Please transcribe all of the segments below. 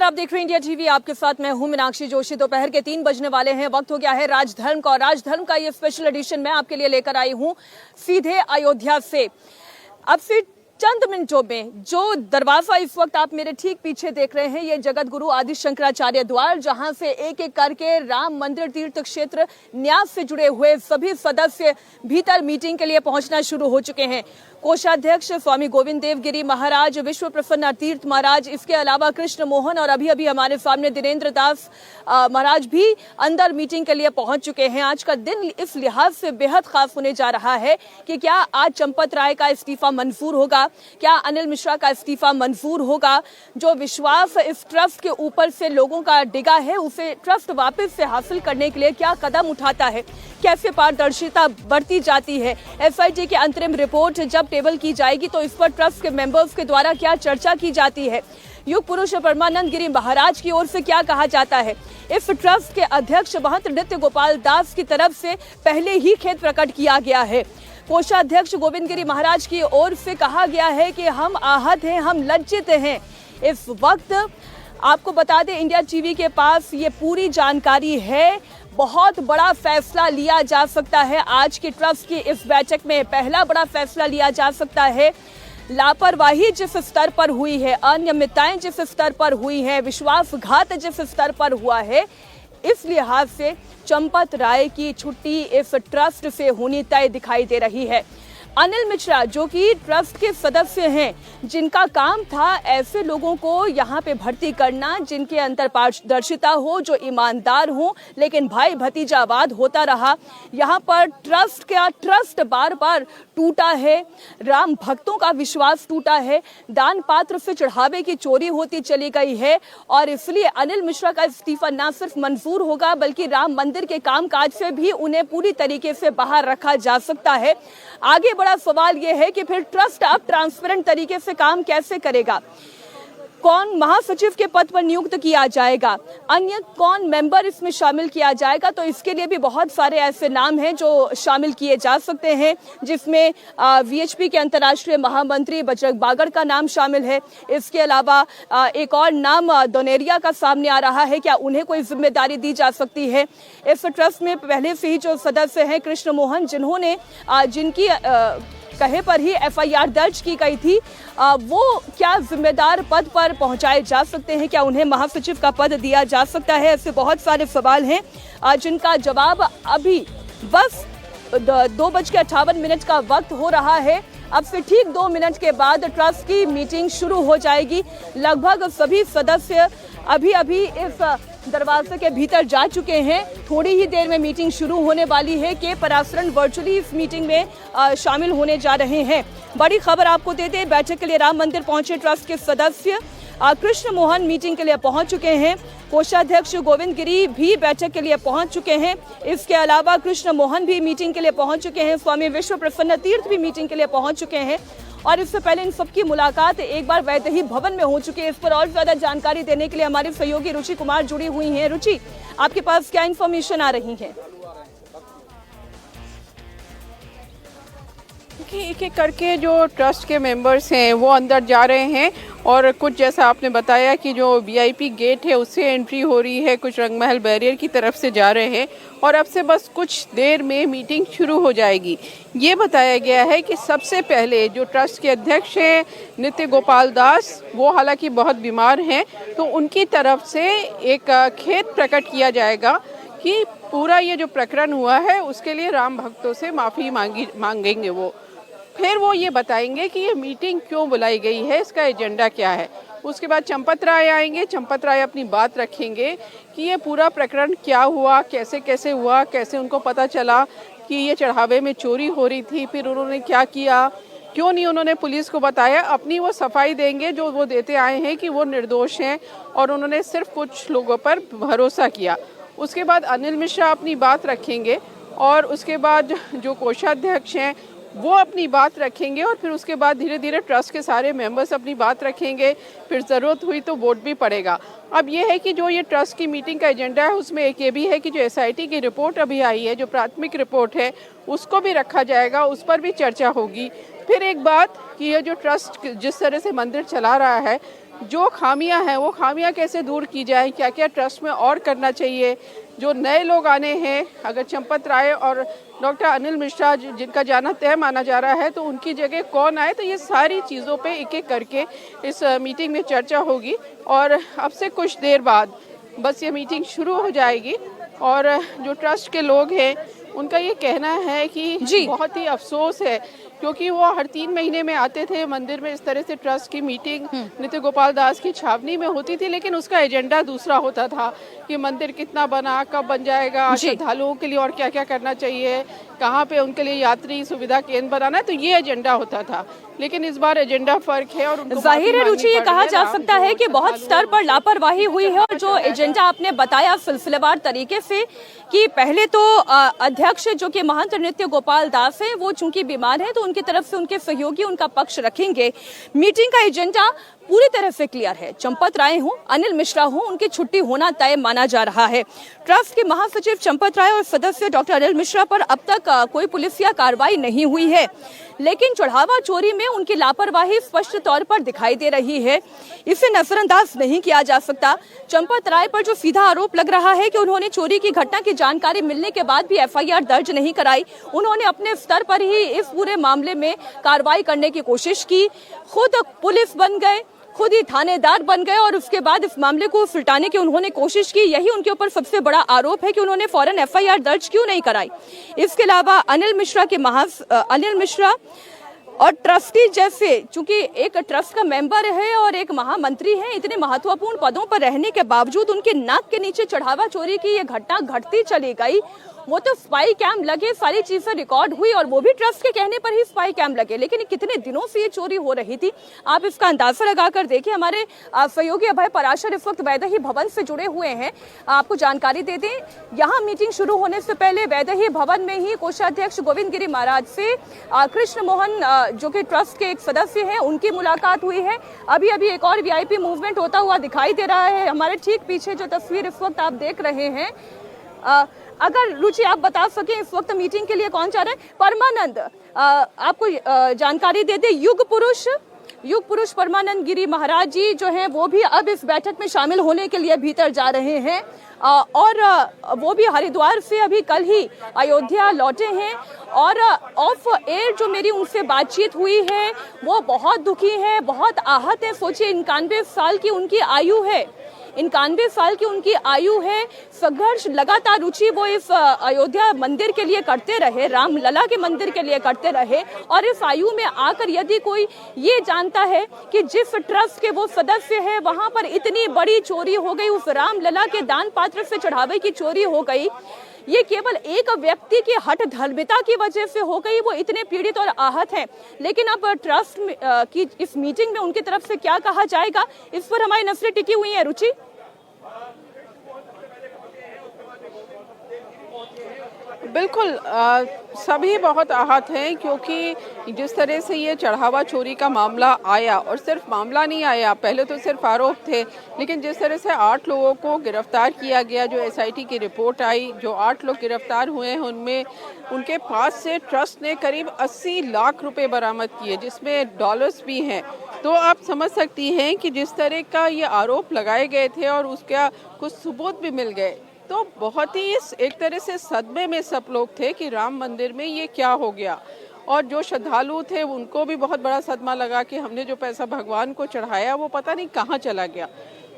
नमस्कार, आप देख रहे हैं इंडिया टीवी। आपके साथ मैं हूं मीनाक्षी जोशी। दोपहर के 3 बजने वाले हैं। वक्त हो गया है राजधर्म का, और राजधर्म का ये स्पेशल एडिशन मैं आपके लिए लेकर आई हूं सीधे अयोध्या से। अब से चंद मिनटों में जो दरवाजा इस वक्त आप मेरे ठीक पीछे देख रहे हैं, ये जगत गुरु आदि शंकराचार्य द्वार, जहां से एक एक करके राम मंदिर तीर्थ क्षेत्र न्यास से जुड़े हुए सभी सदस्य भीतर मीटिंग के लिए पहुंचना शुरू हो चुके हैं। कोषाध्यक्ष स्वामी गोविंद देव गिरी महाराज, विश्व प्रसन्न तीर्थ महाराज, इसके अलावा कृष्ण मोहन और अभी अभी हमारे सामने दिनेंद्र दास महाराज भी अंदर मीटिंग के लिए पहुंच चुके हैं। आज का दिन इस लिहाज से बेहद खास होने जा रहा है कि क्या आज चंपत राय का इस्तीफा मंजूर होगा, क्या अनिल मिश्रा का इस्तीफा मंजूर होगा। जो विश्वास इस ट्रस्ट के ऊपर से लोगों का डिगा है, उसे ट्रस्ट वापस से हासिल करने के लिए क्या कदम उठाता है, कैसे पारदर्शिता बढ़ती जाती है। एसआईटी की अंतरिम रिपोर्ट जब टेबल की जाएगी तो इस पर ट्रस्ट के मेंबर्स के द्वारा क्या चर्चा की जाती है। युग पुरुष परमानंद गिरी महाराज की ओर से क्या कहा जाता है। इस ट्रस्ट के अध्यक्ष महंत नृत्य गोपाल दास की तरफ से पहले ही खेद प्रकट किया गया है। कोषाध्यक्ष गोविंद गिरी महाराज की ओर से कहा गया है कि हम आहत हैं, हम लज्जित हैं। इस वक्त आपको बता दें, इंडिया टीवी के पास ये पूरी जानकारी है। बहुत बड़ा फैसला लिया जा सकता है आज की ट्रस्ट की इस बैठक में। पहला बड़ा फैसला लिया जा सकता है। लापरवाही जिस स्तर पर हुई है, अनियमितताएं जिस स्तर पर हुई है, विश्वासघात जिस स्तर पर हुआ है, इस लिहाज से चंपत राय की छुट्टी इस ट्रस्ट से होनी तय दिखाई दे रही है। अनिल मिश्रा जो कि ट्रस्ट के सदस्य हैं, जिनका काम था ऐसे लोगों को यहाँ पे भर्ती करना जिनके अंदर पारदर्शिता हो, जो ईमानदार हो, लेकिन भाई भतीजावाद होता रहा। यहाँ पर ट्रस्ट बार बार टूटा है, राम भक्तों का विश्वास टूटा है, दान पात्र से चढ़ावे की चोरी होती चली गई है, और इसलिए अनिल मिश्रा का इस्तीफा न सिर्फ मंजूर होगा बल्कि राम मंदिर के कामकाज से भी उन्हें पूरी तरीके से बाहर रखा जा सकता है। आगे बड़ा सवाल यह है कि फिर ट्रस्ट अब ट्रांसपेरेंट तरीके से काम कैसे करेगा। कौन महासचिव के पद पर नियुक्त किया जाएगा, अन्य कौन मेंबर इसमें शामिल किया जाएगा। तो इसके लिए भी बहुत सारे ऐसे नाम हैं जो शामिल किए जा सकते हैं, जिसमें वीएचपी के अंतर्राष्ट्रीय महामंत्री बजरंग बागड़ का नाम शामिल है। इसके अलावा एक और नाम दोनेरिया का सामने आ रहा है। क्या उन्हें कोई जिम्मेदारी दी जा सकती है। इस ट्रस्ट में पहले से ही जो सदस्य हैं कृष्ण मोहन, जिन्होंने जिनकी कहे पर ही एफआईआर दर्ज की गई थी, वो क्या जिम्मेदार पद पर पहुंचाए जा सकते हैं, क्या उन्हें महासचिव का पद दिया जा सकता है। ऐसे बहुत सारे सवाल हैं जिनका जवाब अभी बस 2:58 का वक्त हो रहा है। अब से ठीक 2 मिनट के बाद ट्रस्ट की मीटिंग शुरू हो जाएगी। लगभग सभी सदस्य अभी अभी इस दरवाजे के भीतर जा चुके हैं। थोड़ी ही देर में मीटिंग शुरू होने वाली है। के पराशरन वर्चुअली इस मीटिंग में शामिल होने जा रहे हैं। बड़ी खबर आपको देते हैं, बैठक के लिए राम मंदिर पहुंचे ट्रस्ट के सदस्य कृष्ण मोहन मीटिंग के लिए पहुंच चुके हैं। कोषाध्यक्ष गोविंद गिरी भी बैठक के लिए पहुंच चुके हैं। इसके अलावा कृष्ण मोहन भी मीटिंग के लिए पहुंच चुके हैं। स्वामी विश्व प्रसन्न तीर्थ भी मीटिंग के लिए पहुंच चुके हैं। और इससे पहले इन सबकी मुलाकात एक बार वैदेही भवन में हो चुकी है। इस पर और ज्यादा जानकारी देने के लिए हमारी सहयोगी रुचि कुमार जुड़ी हुई हैं। रुचि, आपके पास क्या इन्फॉर्मेशन आ रही है। एक एक करके जो ट्रस्ट के मेंबर्स हैं वो अंदर जा रहे हैं, और कुछ जैसा आपने बताया कि जो वीआईपी गेट है उससे एंट्री हो रही है, कुछ रंगमहल बैरियर की तरफ से जा रहे हैं, और अब से बस कुछ देर में मीटिंग शुरू हो जाएगी। ये बताया गया है कि सबसे पहले जो ट्रस्ट के अध्यक्ष हैं नृत्य गोपाल दास, वो हालांकि बहुत बीमार हैं, तो उनकी तरफ से एक खेद प्रकट किया जाएगा कि पूरा ये जो प्रकरण हुआ है उसके लिए राम भक्तों से माफ़ी मांगेंगे वो। फिर वो ये बताएंगे कि ये मीटिंग क्यों बुलाई गई है, इसका एजेंडा क्या है। उसके बाद चंपत राय आएंगे। चंपत राय अपनी बात रखेंगे कि ये पूरा प्रकरण क्या हुआ, कैसे कैसे हुआ, कैसे उनको पता चला कि ये चढ़ावे में चोरी हो रही थी, फिर उन्होंने क्या किया, क्यों नहीं उन्होंने पुलिस को बताया। अपनी वो सफाई देंगे जो वो देते आए हैं कि वो निर्दोष हैं और उन्होंने सिर्फ कुछ लोगों पर भरोसा किया। उसके बाद अनिल मिश्रा अपनी बात रखेंगे, और उसके बाद जो कोषाध्यक्ष हैं वो अपनी बात रखेंगे, और फिर उसके बाद धीरे धीरे ट्रस्ट के सारे मेंबर्स अपनी बात रखेंगे। फिर ज़रूरत हुई तो वोट भी पड़ेगा। अब ये है कि जो ये ट्रस्ट की मीटिंग का एजेंडा है उसमें एक ये भी है कि जो एसआईटी की रिपोर्ट अभी आई है, जो प्राथमिक रिपोर्ट है, उसको भी रखा जाएगा, उस पर भी चर्चा होगी। फिर एक बात कि ये जो ट्रस्ट जिस तरह से मंदिर चला रहा है, जो खामियां हैं वो खामियां कैसे दूर की जाए, क्या क्या ट्रस्ट में और करना चाहिए, जो नए लोग आने हैं, अगर चंपत राय और डॉक्टर अनिल मिश्रा जिनका जाना तय माना जा रहा है तो उनकी जगह कौन आए, तो ये सारी चीज़ों पे एक एक करके इस मीटिंग में चर्चा होगी। और अब से कुछ देर बाद बस ये मीटिंग शुरू हो जाएगी और जो ट्रस्ट के लोग हैं उनका ये कहना है कि बहुत ही अफसोस है क्योंकि वो हर 3 महीने में आते थे मंदिर में, इस तरह से ट्रस्ट की मीटिंग नित्य गोपाल दास की छावनी में होती थी, लेकिन उसका एजेंडा दूसरा होता था कि मंदिर कितना बना, कब बन जाएगा, श्रद्धालुओं के लिए और क्या क्या करना चाहिए, कहाँ पे उनके लिए यात्री सुविधा केंद्र बनाना है, तो ये एजेंडा होता था। लेकिन इस बार एजेंडा फर्क है और जाहिर है रुचि, ये कहा जा सकता है कि बहुत स्तर पर लापरवाही हुई है और जो एजेंडा आपने बताया सिलसिलेवार तरीके से कि पहले तो अध्यक्ष जो कि महंत नित्य गोपाल दास है वो चूंकि बीमार है तो उनकी तरफ से उनके सहयोगी उनका पक्ष रखेंगे। मीटिंग का एजेंडा पूरी तरह से क्लियर है, चंपत राय हो, अनिल मिश्रा हो, उनकी छुट्टी होना तय माना जा रहा है। ट्रस्ट के महासचिव चंपत राय और सदस्य डॉक्टर अनिल मिश्रा पर अब तक कोई पुलिसिया कार्रवाई नहीं हुई है, लेकिन चढ़ावा चोरी में उनकी लापरवाही स्पष्ट तौर पर दिखाई दे रही है, इसे नजरअंदाज नहीं किया जा सकता। चंपत राय पर जो सीधा आरोप लग रहा है कि उन्होंने चोरी की घटना की जानकारी मिलने के बाद भी एफआईआर दर्ज नहीं कराई, उन्होंने अपने स्तर पर ही इस पूरे मामले में कार्रवाई करने की कोशिश की, खुद पुलिस बन गए, खुद ही थानेदार बन गए और उसके बाद इस मामले को सुलटाने की उन्होंने कोशिश की। यही उनके ऊपर सबसे बड़ा आरोप है कि उन्होंने फौरन एफआईआर दर्ज क्यों नहीं कराई। इसके अलावा अनिल मिश्रा और ट्रस्टी जैसे, चूंकि एक ट्रस्ट का मेंबर है और एक महामंत्री है, इतने महत्वपूर्ण पदों पर रहने के बावजूद उनके नाक के नीचे चढ़ावा चोरी की ये घटना घटती चली गई। वो तो स्पाई कैम लगे, सारी चीजें रिकॉर्ड हुई और वो भी ट्रस्ट के कहने पर ही स्पाई कैम लगे, लेकिन कितने दिनों से ये चोरी हो रही थी आप इसका अंदाजा लगाकर देखिए। हमारे सहयोगी अभय पराशर इस वक्त वैदेही भवन से जुड़े हुए हैं, आपको जानकारी दे दें, यहाँ मीटिंग शुरू होने से पहले वैदेही भवन में ही कोषाध्यक्ष गोविंद गिरी महाराज से कृष्ण मोहन जो कि ट्रस्ट के एक सदस्य हैं उनकी मुलाकात हुई है। अभी अभी एक और वीआईपी मूवमेंट होता हुआ दिखाई दे रहा है, हमारे ठीक पीछे जो तस्वीर इस वक्त आप देख रहे हैं। अगर रुचि आप बता सकें इस वक्त मीटिंग के लिए कौन चाह रहे हैं? परमानंद, आपको जानकारी दे दे, युग पुरुष परमानंद गिरी महाराज जी जो हैं वो भी अब इस बैठक में शामिल होने के लिए भीतर जा रहे हैं और वो भी हरिद्वार से अभी कल ही अयोध्या लौटे हैं और ऑफ एयर जो मेरी उनसे बातचीत हुई है वो बहुत दुखी है, बहुत आहत है। सोचिए 91 साल की उनकी आयु है, 91 साल की उनकी आयु है। संघर्ष लगातार रुचि वो इस अयोध्या मंदिर के लिए करते रहे, रामलला के मंदिर के लिए करते रहे और इस आयु में आकर यदि कोई ये जानता है कि जिस ट्रस्ट के वो सदस्य है वहां पर इतनी बड़ी चोरी हो गई, उस रामलला के दान पात्र से चढ़ावे की चोरी हो गई, ये केवल एक व्यक्ति की हठ धर्मिता की वजह से हो गई, वो इतने पीड़ित और आहत हैं। लेकिन अब ट्रस्ट की इस मीटिंग में उनकी तरफ से क्या कहा जाएगा, इस पर हमारी नजरें टिकी हुई हैं। रुचि, बिल्कुल, सभी बहुत आहत हैं क्योंकि जिस तरह से ये चढ़ावा चोरी का मामला आया, और सिर्फ मामला नहीं आया, पहले तो सिर्फ आरोप थे, लेकिन जिस तरह से 8 लोगों को गिरफ्तार किया गया, जो एसआईटी की रिपोर्ट आई, जो 8 लोग गिरफ्तार हुए हैं उनमें उनके पास से ट्रस्ट ने करीब 80 लाख रुपए बरामद किए, जिसमें डॉलर्स भी हैं। तो आप समझ सकती हैं कि जिस तरह का ये आरोप लगाए गए थे और उसका कुछ सबूत भी मिल गए, तो बहुत ही एक तरह से सदमे में सब लोग थे कि राम मंदिर में ये क्या हो गया। और जो श्रद्धालु थे उनको भी बहुत बड़ा सदमा लगा कि हमने जो पैसा भगवान को चढ़ाया वो पता नहीं कहाँ चला गया।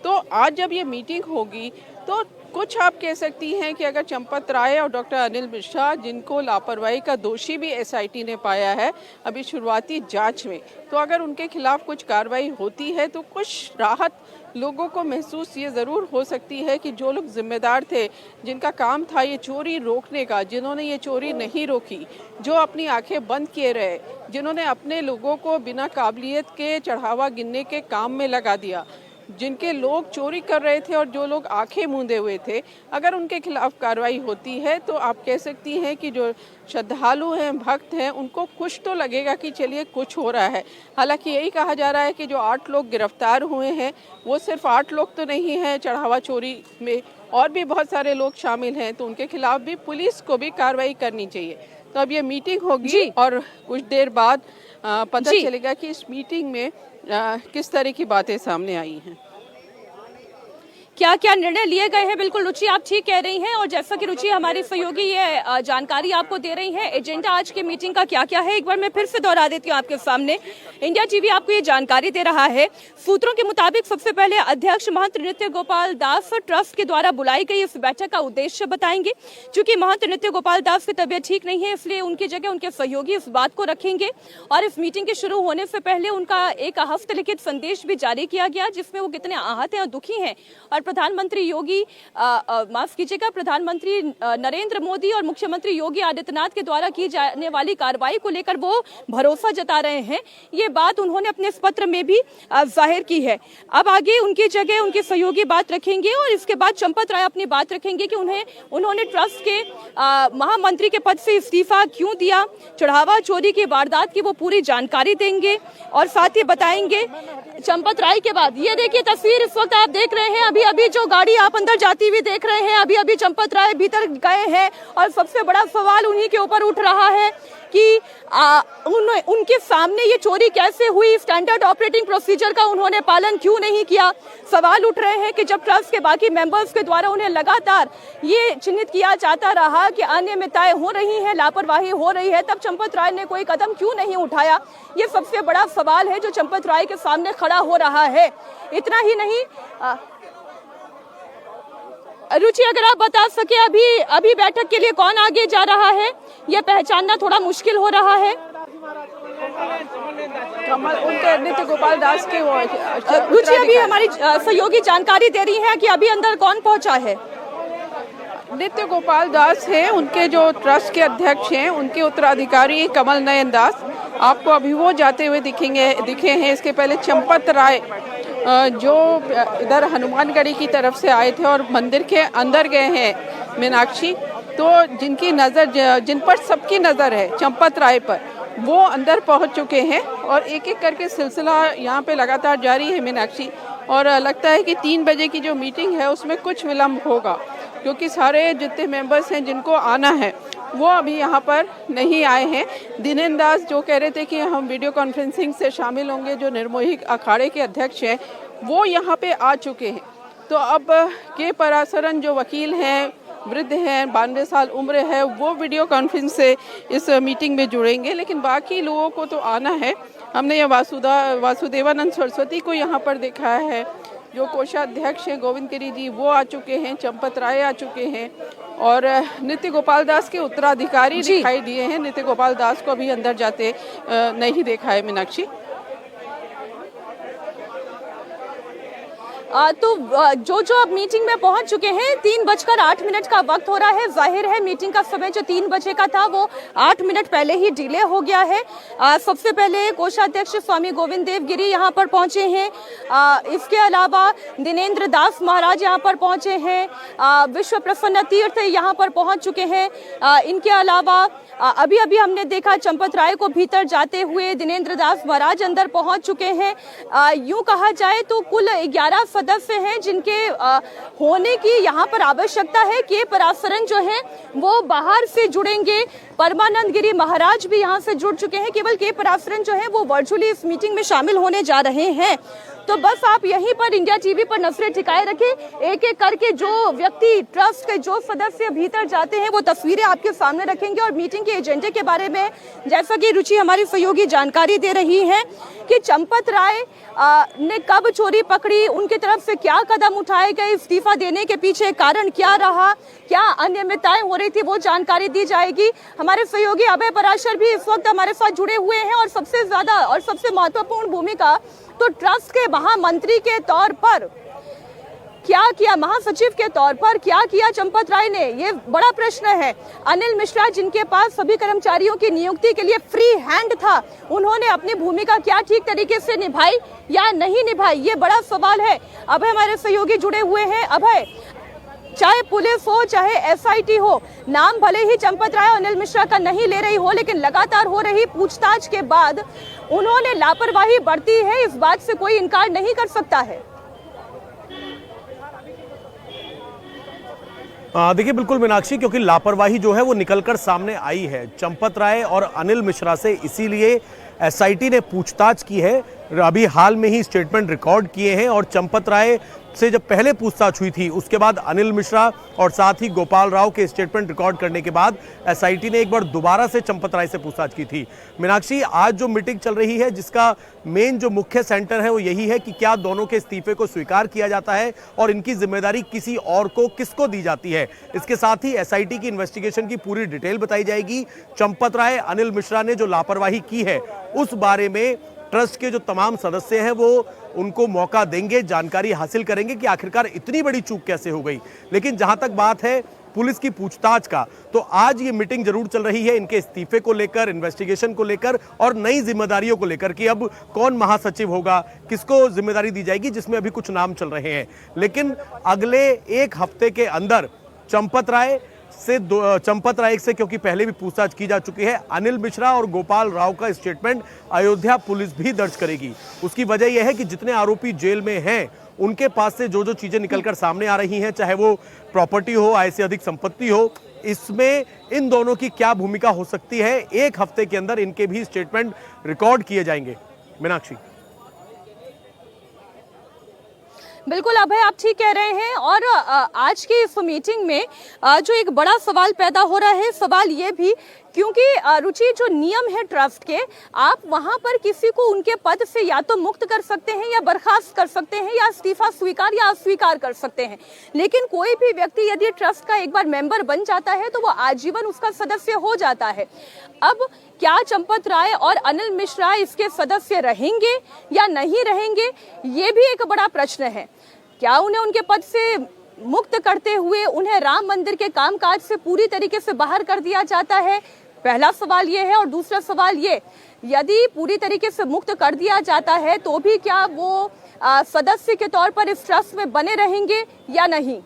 तो आज जब ये मीटिंग होगी तो कुछ आप कह सकती हैं कि अगर चंपत राय और डॉक्टर अनिल मिश्रा, जिनको लापरवाही का दोषी भी एसआईटी ने पाया है अभी शुरुआती जांच में, तो अगर उनके खिलाफ कुछ कार्रवाई होती है तो कुछ राहत लोगों को महसूस ये ज़रूर हो सकती है कि जो लोग जिम्मेदार थे, जिनका काम था ये चोरी रोकने का, जिन्होंने ये चोरी नहीं रोकी, जो अपनी आंखें बंद किए रहे, जिन्होंने अपने लोगों को बिना काबिलियत के चढ़ावा गिनने के काम में लगा दिया, जिनके लोग चोरी कर रहे थे और जो लोग आंखें मूंदे हुए थे, अगर उनके खिलाफ कार्रवाई होती है तो आप कह सकती हैं कि जो श्रद्धालु हैं, भक्त हैं, उनको कुछ तो लगेगा कि चलिए कुछ हो रहा है। हालांकि यही कहा जा रहा है कि जो 8 लोग गिरफ्तार हुए हैं वो सिर्फ 8 लोग तो नहीं हैं, चढ़ावा चोरी में और भी बहुत सारे लोग शामिल हैं, तो उनके खिलाफ भी पुलिस को भी कार्रवाई करनी चाहिए। तो अब ये मीटिंग होगी और कुछ देर बाद पता चलेगा कि इस मीटिंग में किस तरह की बातें सामने आई हैं। क्या क्या निर्णय लिए गए हैं, बिल्कुल रुचि आप ठीक कह रही हैं। और जैसा कि रुचि हमारी सहयोगी ये जानकारी आपको दे रही है, एजेंडा आज के मीटिंग का क्या क्या है एक बार मैं फिर से दोहरा देती हूँ आपके सामने। इंडिया टीवी आपको ये जानकारी दे रहा है। सूत्रों के मुताबिक सबसे पहले अध्यक्ष महंत नृत्य गोपाल दास ट्रस्ट के द्वारा बुलाई गई इस बैठक का उद्देश्य बताएंगे। चूंकि महंत नृत्य गोपाल दास की तबीयत ठीक नहीं है, इसलिए उनकी जगह उनके सहयोगी इस बात को रखेंगे। और इस मीटिंग के शुरू होने से पहले उनका एक हस्तलिखित संदेश भी जारी किया गया, जिसमें वो कितने आहत हैं और दुखी हैं। और प्रधानमंत्री योगी माफ कीजिएगा, प्रधानमंत्री नरेंद्र मोदी और मुख्यमंत्री योगी आदित्यनाथ के द्वारा की जाने वाली कार्रवाई को लेकर वो भरोसा जता रहे हैं। ये बात उन्होंने अपने इस पत्र में भी जाहिर की है। अब आगे उनकी जगह उनके सहयोगी बात रखेंगे और इसके बाद चंपत राय अपनी बात रखेंगे कि उन्होंने ट्रस्ट के महामंत्री के पद से इस्तीफा क्यों दिया। चढ़ावा चोरी की वारदात की वो पूरी जानकारी देंगे और साथ ही बताएंगे। चंपत राय के बाद ये देखिए तस्वीर इस वक्त आप देख रहे हैं, अभी अभी जो गाड़ी आप अंदर जाती हुई देख रहे हैं, अभी अभी चंपत राय भीतर गए हैं। और सबसे बड़ा सवाल उन्हीं के ऊपर उठ रहा है कि उनके सामने ये चोरी कैसे हुई, स्टैंडर्ड ऑपरेटिंग प्रोसीजर का उन्होंने पालन क्यों नहीं किया। सवाल उठ रहे हैं कि जब ट्रस्ट के बाकी मेंबर्स के द्वारा उन्हें लगातार ये चिन्हित किया जाता रहा कि अनियमितताएं हो रही हैं, लापरवाही हो रही है, तब चंपत राय ने कोई कदम क्यों नहीं उठाया। ये सबसे बड़ा सवाल है जो चंपत राय के सामने खड़ा हो रहा है। इतना ही नहीं, रुचि अगर आप बता सके अभी बैठक के लिए कौन आगे जा रहा है, यह पहचानना थोड़ा मुश्किल हो रहा है। कमल उनके नृत्य गोपाल दास के वो रुचि अभी हमारी सहयोगी जानकारी दे रही है कि अभी अंदर कौन पहुंचा है। नृत्य गोपाल दास हैं, उनके जो ट्रस्ट के अध्यक्ष हैं, उनके उत्तराधिकारी कमल नयन दास आपको अभी वो जाते हुए दिखे हैं। इसके पहले चंपत राय जो इधर हनुमानगढ़ी की तरफ से आए थे और मंदिर के अंदर गए हैं मीनाक्षी, तो जिन पर सबकी नज़र है चंपत राय पर, वो अंदर पहुंच चुके हैं और एक एक करके सिलसिला यहाँ पे लगातार जारी है मीनाक्षी। और लगता है कि 3 बजे की जो मीटिंग है उसमें कुछ विलम्ब होगा, क्योंकि सारे जितने मेंबर्स हैं जिनको आना है वो अभी यहाँ पर नहीं आए हैं। दिनेंद्र दास जो कह रहे थे कि हम वीडियो कॉन्फ्रेंसिंग से शामिल होंगे, जो निर्मोही अखाड़े के अध्यक्ष हैं, वो यहाँ पे आ चुके हैं। तो अब के पराशरन जो वकील हैं, वृद्ध हैं, 92 साल उम्र है, वो वीडियो कॉन्फ्रेंस से इस मीटिंग में जुड़ेंगे, लेकिन बाकी लोगों को तो आना है। हमने ये वासुदेवानंद सरस्वती को यहाँ पर देखा है, जो कोषाध्यक्ष हैं गोविंद गिरी जी, वो आ चुके हैं, चंपत राय आ चुके हैं और नृत्य गोपाल दास के उत्तराधिकारी दिखाई दिए हैं। नृत्य गोपाल दास को अभी अंदर जाते नहीं देखा है मीनाक्षी। तो जो अब मीटिंग में पहुंच चुके हैं, 3:08 का वक्त हो रहा है। जाहिर है मीटिंग का समय जो 3 बजे का था वो 8 मिनट पहले ही डिले हो गया है। सबसे पहले कोषाध्यक्ष स्वामी गोविंद देव गिरी यहाँ पर पहुंचे हैं। इसके अलावा दिनेंद्र दास महाराज यहाँ पर पहुंचे हैं। विश्व प्रसन्न तीर्थ यहाँ पर पहुंच चुके हैं। इनके अलावा अभी अभी हमने देखा चंपत राय को भीतर जाते हुए, दिनेंद्र दास महाराज अंदर पहुंच चुके हैं। यूं कहा जाए तो कुल 11 सदस्य हैं जिनके होने की यहाँ पर आवश्यकता है। के पराशरन जो है वो बाहर से जुड़ेंगे, परमानंद गिरी महाराज भी यहाँ से जुड़ चुके हैं। केवल के पराशरन जो है वो वर्चुअली इस मीटिंग में शामिल होने जा रहे हैं। तो बस आप यहीं पर इंडिया टीवी पर नजरें ठिकाए रखें। एक एक करके जो व्यक्ति, ट्रस्ट के जो सदस्य भीतर जाते हैं वो तस्वीरें आपके सामने रखेंगे। और मीटिंग के एजेंडे के बारे में जैसा कि रुचि हमारी सहयोगी जानकारी दे रही है कि चंपत राय ने कब चोरी पकड़ी, उनकी तरफ से क्या कदम उठाए गए, इस्तीफा देने के पीछे कारण क्या रहा, क्या अनियमितताएं हो रही थी, वो जानकारी दी जाएगी। हमारे सहयोगी अभय पराशर भी इस वक्त हमारे साथ जुड़े हुए हैं। और सबसे ज्यादा और सबसे महत्वपूर्ण भूमिका तो ट्रस्ट के महामंत्री के तौर पर क्या किया, महासचिव के तौर पर क्या किया चंपत राय ने, ये बड़ा प्रश्न है। अनिल मिश्रा जिनके पास सभी कर्मचारियों की नियुक्ति के लिए फ्री हैंड था, उन्होंने अपनी भूमिका क्या ठीक तरीके से निभाई या नहीं निभाई, ये बड़ा सवाल है। अभय हमारे सहयोगी जुड़े हुए हैं। अभय, चाहे पुलिस हो चाहे एसआईटी हो, नाम भले ही चंपत राय और अनिल मिश्रा का नहीं ले रही हो, लेकिन लगातार हो रही पूछताछ के बाद उन्होंने लापरवाही बरती है, इस बात से कोई इनकार नहीं कर सकता है। देखिए बिल्कुल मीनाक्षी, क्योंकि लापरवाही जो है वो निकलकर सामने आई है चंपत राय और अनिल मिश्रा से, इसीलिए एसआईटी ने पूछताछ की है। अभी हाल में ही स्टेटमेंट रिकॉर्ड किए हैं और चंपत राय से जब पहले पूछताछ हुई थी उसके बाद अनिल मिश्रा और साथ ही गोपाल राव के स्टेटमेंट रिकॉर्ड करने के बाद एसआईटी ने एक बार दोबारा से चंपत राय से पूछताछ की थी। मीनाक्षी, आज जो मीटिंग चल रही है जिसका मेन जो मुख्य सेंटर है वो यही है कि क्या दोनों के इस्तीफे को स्वीकार किया जाता है और इनकी जिम्मेदारी किसी और को किसको दी जाती है। इसके साथ ही एसआईटी की इन्वेस्टिगेशन की पूरी डिटेल बताई जाएगी। चंपत राय, अनिल मिश्रा ने जो लापरवाही की है उस बारे में ट्रस्ट के जो तमाम सदस्य हैं वो उनको मौका देंगे, जानकारी हासिल करेंगे कि आखिरकार इतनी बड़ी चूक कैसे हो गई। लेकिन जहां तक बात है पुलिस की पूछताछ का, तो आज ये मीटिंग जरूर चल रही है इनके इस्तीफे को लेकर, इन्वेस्टिगेशन को लेकर और नई जिम्मेदारियों को लेकर कि अब कौन महासचिव होगा, किसको जिम्मेदारी दी जाएगी, जिसमें अभी कुछ नाम चल रहे हैं। लेकिन अगले एक हफ्ते के अंदर चंपत राय से क्योंकि पहले भी पूछताछ की जा चुकी है, अनिल मिश्रा और गोपाल राव का स्टेटमेंट अयोध्या पुलिस भी दर्ज करेगी। उसकी वजह यह है कि जितने आरोपी जेल में हैं उनके पास से जो चीजें निकलकर सामने आ रही हैं, चाहे वो प्रॉपर्टी हो, आय से अधिक संपत्ति हो, इसमें इन दोनों की क्या भूमिका हो सकती है, एक हफ्ते के अंदर इनके भी स्टेटमेंट रिकॉर्ड किए जाएंगे। मीनाक्षी। बिल्कुल अभय, आप ठीक कह रहे हैं। और आज की इस मीटिंग में जो एक बड़ा सवाल पैदा हो रहा है, सवाल ये भी क्योंकि रुचि जो नियम है ट्रस्ट के, आप वहां पर किसी को उनके पद से या तो मुक्त कर सकते हैं या बर्खास्त कर सकते हैं या इस्तीफा स्वीकार या अस्वीकार कर सकते हैं। लेकिन कोई भी व्यक्ति यदि ट्रस्ट का एक बार मेंबर बन जाता है तो वो आजीवन उसका सदस्य हो जाता है। अब क्या चंपत राय और अनिल मिश्रा इसके सदस्य रहेंगे या नहीं रहेंगे, ये भी एक बड़ा प्रश्न है। क्या उन्हें उनके पद से मुक्त करते हुए उन्हें राम मंदिर के कामकाज से पूरी तरीके से बाहर कर दिया जाता है? पहला सवाल ये है। और दूसरा सवाल ये, यदि पूरी तरीके से मुक्त कर दिया जाता है तो भी क्या वो सदस्य के तौर पर इस ट्रस्ट में बने रहेंगे या नहीं?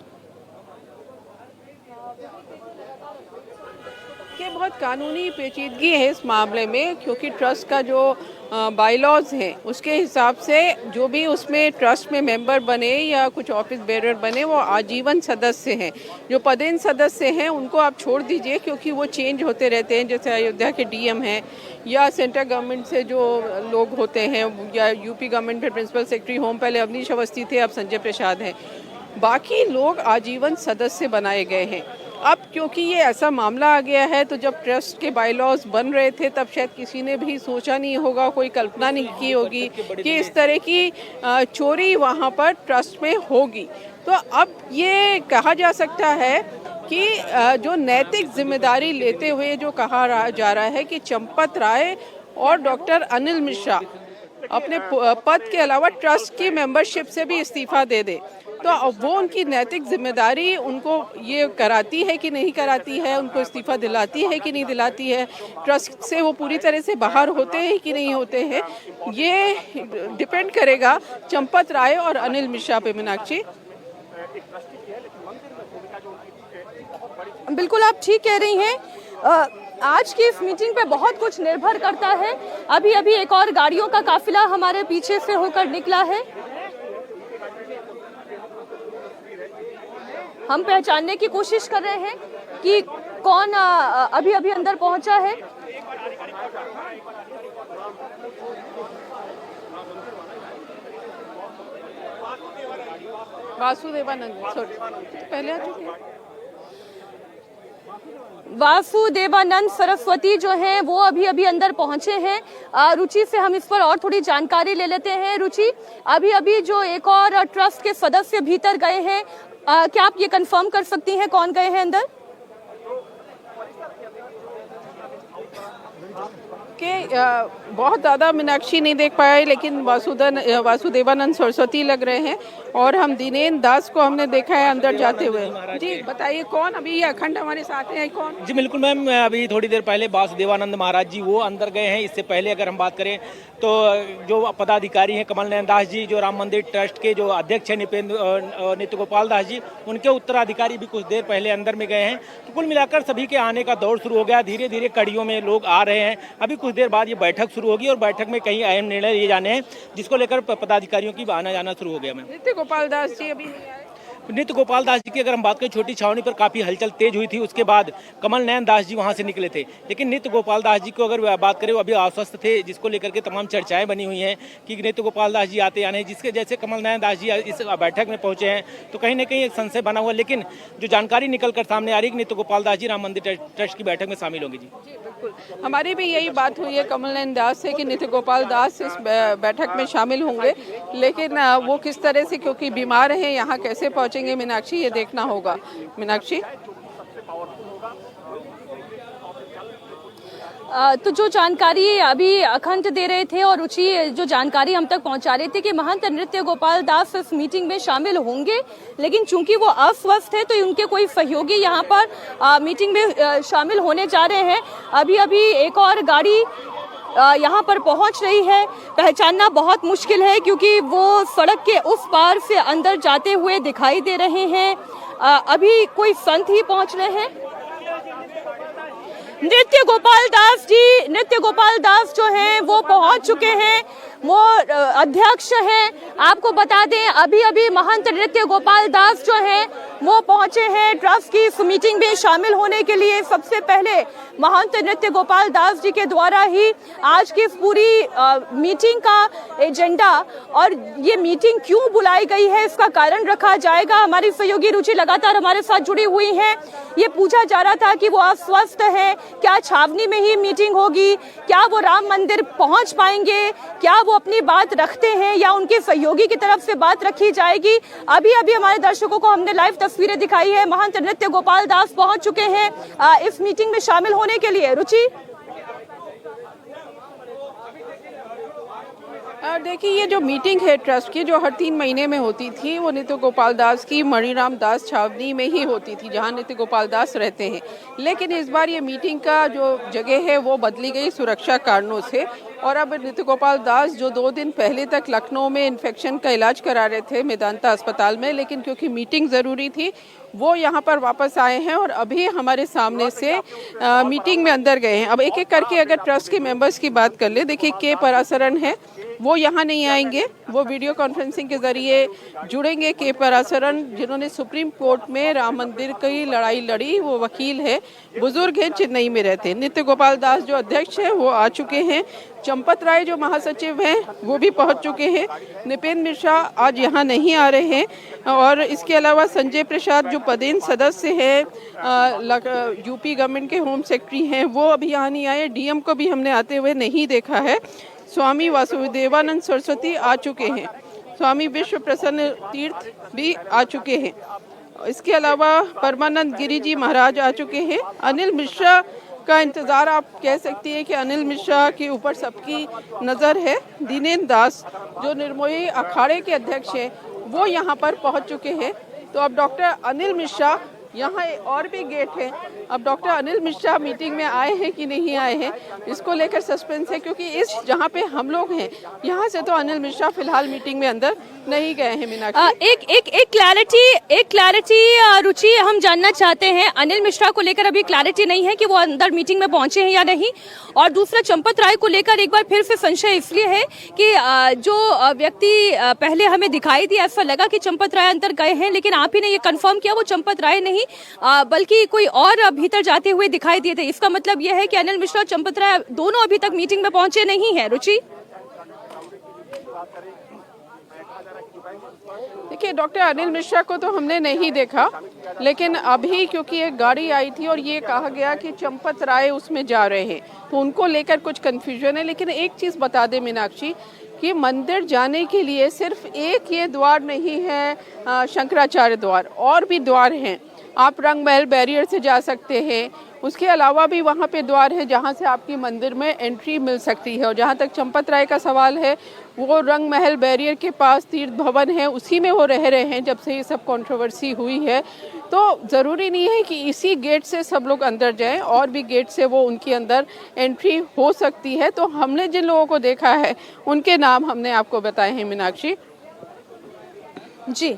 ये बहुत कानूनी पेचीदगी है इस मामले में, क्योंकि ट्रस्ट का जो बायलॉज हैं उसके हिसाब से जो भी उसमें ट्रस्ट में मेंबर बने या कुछ ऑफिस बेरर बने वो आजीवन सदस्य हैं। जो पदेन सदस्य हैं उनको आप छोड़ दीजिए, क्योंकि वो चेंज होते रहते हैं। जैसे अयोध्या के डीएम हैं या सेंट्रल गवर्नमेंट से जो लोग होते हैं, या यूपी गवर्नमेंट में प्रिंसिपल सेक्रेटरी होम, पहले अवनीश अवस्थी थे, अब संजय प्रसाद हैं। बाकी लोग आजीवन सदस्य बनाए गए हैं। अब क्योंकि ये ऐसा मामला आ गया है, तो जब ट्रस्ट के बायलॉज बन रहे थे तब शायद किसी ने भी सोचा नहीं होगा, कोई कल्पना नहीं की होगी कि इस तरह की चोरी वहाँ पर ट्रस्ट में होगी। तो अब ये कहा जा सकता है कि जो नैतिक जिम्मेदारी लेते हुए जो कहा जा रहा है कि चंपत राय और डॉक्टर अनिल मिश्रा अपने पद के अलावा ट्रस्ट की मेंबरशिप से भी इस्तीफा दे दे, तो वो उनकी नैतिक जिम्मेदारी उनको ये कराती है कि नहीं कराती है, उनको इस्तीफा दिलाती है कि नहीं दिलाती है, ट्रस्ट से वो पूरी तरह से बाहर होते हैं कि नहीं होते हैं, ये डिपेंड करेगा चंपत राय और अनिल मिश्रा पे। मीनाक्षी, बिल्कुल आप ठीक कह रही हैं। आज की इस मीटिंग पे बहुत कुछ निर्भर करता है। अभी अभी एक और गाड़ियों का काफिला हमारे पीछे से होकर निकला है। हम पहचानने की कोशिश कर रहे हैं कि कौन अभी अभी अंदर पहुंचा है। वासुदेवानंद पहले आ चुके हैं। वासुदेवानंद सरस्वती जो हैं वो अभी अभी अंदर पहुंचे हैं। रुचि से हम इस पर और थोड़ी जानकारी ले लेते हैं। रुचि, अभी अभी जो एक और ट्रस्ट के सदस्य भीतर गए हैं, क्या आप ये कंफर्म कर सकती हैं कौन गए हैं अंदर? बहुत ज़्यादा मीनाक्षी नहीं देख पाए, लेकिन वासुदेवानंद सरस्वती लग रहे हैं और हम दिनेन दास को हमने देखा है अंदर जाते हुए। जी बताइए, कौन अभी ये अखंड हमारे साथ हैं, कौन? जी बिल्कुल मैम, अभी थोड़ी देर पहले वासुदेवानंद महाराज जी वो अंदर गए हैं। इससे पहले अगर हम बात करें तो जो पदाधिकारी हैं कमल नयन दास जी, जो राम मंदिर ट्रस्ट के जो अध्यक्ष हैं नित्य गोपाल दास जी, उनके उत्तराधिकारी भी कुछ देर पहले अंदर में गए हैं। तो कुल मिलाकर सभी के आने का दौर शुरू हो गया। धीरे धीरे कड़ियों में लोग आ रहे हैं। अभी कुछ देर बाद ये बैठक शुरू होगी और बैठक में कई अहम निर्णय लिए जाने हैं, जिसको लेकर पदाधिकारियों की आना जाना शुरू हो गया। मैम नित्य गोपाल दास जी अभी नहीं आए? नृत्य गोपाल दास जी की अगर हम बात करें, छोटी छावनी पर काफ़ी हलचल तेज हुई थी, उसके बाद कमल नयन दास जी वहां से निकले थे। लेकिन नृत्य गोपाल दास जी को अगर बात करें, वो अभी अस्वस्थ थे, जिसको लेकर के तमाम चर्चाएं बनी हुई हैं कि नृत्य गोपाल दास जी आते या नहीं। जिसके जैसे कमल नयन दास जी इस बैठक में पहुंचे हैं तो कहीं ना कहीं एक संशय बना हुआ। लेकिन जो जानकारी निकल कर सामने आ रही है कि नृत्य गोपाल दास जी राम मंदिर ट्रस्ट की बैठक में शामिल होंगे। जी बिल्कुल, हमारी भी यही बात हुई है कमल नयन दास से कि नृत्य गोपाल दास इस बैठक में शामिल होंगे, लेकिन वो किस तरह से, क्योंकि बीमार हैं, यहाँ कैसे पहुंचेंगे मीनाक्षी, ये देखना होगा। मीनाक्षी, तो जो जानकारी अभी अखंड दे रहे थे और रुचि जो जानकारी हम तक पहुंचा रहे थे कि महंत नृत्य गोपाल दास इस मीटिंग में शामिल होंगे, लेकिन चूंकि वो अस्वस्थ है तो उनके कोई सहयोगी यहाँ पर मीटिंग में शामिल होने जा रहे हैं। अभी अभी एक और गाड़ी यहाँ पर पहुंच रही है। पहचानना बहुत मुश्किल है क्योंकि वो सड़क के उस पार से अंदर जाते हुए दिखाई दे रहे हैं। अभी कोई संत ही पहुंच रहे हैं। नृत्य गोपाल दास जो हैं वो पहुंच चुके हैं, वो अध्यक्ष हैं। आपको बता दें, अभी अभी महंत नृत्य गोपाल दास जो हैं वो पहुंचे हैं ट्रस्ट की इस मीटिंग में शामिल होने के लिए। सबसे पहले महंत नृत्य गोपाल दास जी के द्वारा ही आज की पूरी मीटिंग का एजेंडा और ये मीटिंग क्यों बुलाई गई है इसका कारण रखा जाएगा। हमारी सहयोगी रुचि लगातार हमारे साथ जुड़ी हुई हैं। ये पूछा जा रहा था कि वो अस्वस्थ है, क्या छावनी में ही मीटिंग होगी, क्या वो राम मंदिर पहुंच पाएंगे, क्या वो अपनी बात रखते हैं या उनके सहयोगी की तरफ से बात रखी जाएगी। अभी अभी हमारे दर्शकों को हमने लाइव तस्वीरें दिखाई है। महंत नृत्य गोपाल दास पहुंच चुके हैं इस मीटिंग में शामिल होने के लिए। रुचि, देखिए, ये जो मीटिंग है ट्रस्ट की, जो हर 3 महीने में होती थी, वो नृत्य गोपाल दास की मणिराम दास छावनी में ही होती थी, जहां नृत्य गोपाल दास रहते हैं। लेकिन इस बार ये मीटिंग का जो जगह है वो बदली गई सुरक्षा कारणों से, और अब नृत्य गोपाल दास जो 2 दिन पहले तक लखनऊ में इन्फेक्शन का इलाज करा रहे थे मेदांता अस्पताल में, लेकिन क्योंकि मीटिंग ज़रूरी थी वो यहाँ पर वापस आए हैं और अभी हमारे सामने से मीटिंग में अंदर गए हैं। अब एक एक करके अगर ट्रस्ट के मेंबर्स की बात कर ले, देखिए के पराशरन है, वो यहाँ नहीं आएंगे, वो वीडियो कॉन्फ्रेंसिंग के जरिए जुड़ेंगे। के पराशरन, जिन्होंने सुप्रीम कोर्ट में राम मंदिर की लड़ाई लड़ी, वो वकील है, बुजुर्ग हैं, चेन्नई में रहते हैं। नृत्य गोपाल दास जो अध्यक्ष हैं वो आ चुके हैं। चंपत राय जो महासचिव हैं वो भी पहुंच चुके हैं। निपेंद्र मिश्रा आज यहाँ नहीं आ रहे हैं, और इसके अलावा संजय प्रसाद जो पदेन सदस्य हैं, यूपी गवर्नमेंट के होम सेक्रेटरी हैं, वो अभी यहाँ नहीं आए। डीएम को भी हमने आते हुए नहीं देखा है। स्वामी वासुदेवानंद सरस्वती आ चुके हैं, स्वामी विश्व प्रसन्न तीर्थ भी आ चुके हैं। इसके अलावा परमानंद गिरी जी महाराज आ चुके हैं। अनिल मिश्रा का इंतज़ार, आप कह सकती हैं कि अनिल मिश्रा के ऊपर सबकी नज़र है। दिनेश दास जो निर्मोही अखाड़े के अध्यक्ष हैं वो यहाँ पर पहुँच चुके हैं। तो अब डॉक्टर अनिल मिश्रा, यहाँ और भी गेट है, अब डॉक्टर अनिल मिश्रा मीटिंग में आए हैं कि नहीं आए हैं, इसको लेकर सस्पेंस है, क्योंकि इस जहाँ पे हम लोग हैं यहाँ से तो अनिल मिश्रा फिलहाल मीटिंग में अंदर नहीं गए हैं। मीनाक्षी, एक क्लैरिटी रुचि हम जानना चाहते हैं। अनिल मिश्रा को लेकर अभी क्लैरिटी नहीं है कि वो अंदर मीटिंग में पहुंचे हैं या नहीं, और दूसरा चंपत राय को लेकर एक बार फिर से संशय इसलिए है कि जो व्यक्ति पहले हमें दिखाई दिया, ऐसा लगा कि चंपत राय अंदर गए हैं, लेकिन आप ही ने ये कंफर्म किया वो चंपत राय नहीं बल्कि कोई और भीतर जाते हुए दिखाई दिए थे। इसका मतलब यह है कि अनिल मिश्रा और चंपत राय दोनों अभी तक मीटिंग में पहुंचे नहीं है। रुचि, देखिए, डॉक्टर अनिल मिश्रा को तो हमने नहीं देखा, लेकिन अभी क्योंकि एक गाड़ी आई थी और ये कहा गया कि चंपत राय उसमें जा रहे हैं, तो उनको लेकर कुछ कंफ्यूजन है। लेकिन एक चीज़ बता दें मीनाक्षी, कि मंदिर जाने के लिए सिर्फ एक ये द्वार नहीं है शंकराचार्य द्वार, और भी द्वार हैं। आप रंग महल बैरियर से जा सकते हैं, उसके अलावा भी वहाँ पे द्वार है जहाँ से आपकी मंदिर में एंट्री मिल सकती है। और जहाँ तक चंपत राय का सवाल है, वो रंग महल बैरियर के पास तीर्थ भवन है, उसी में वो रह रहे हैं जब से ये सब कंट्रोवर्सी हुई है। तो ज़रूरी नहीं है कि इसी गेट से सब लोग अंदर जाएं, और भी गेट से वो उनकी अंदर एंट्री हो सकती है। तो हमने जिन लोगों को देखा है उनके नाम हमने आपको बताए हैं। मीनाक्षी जी,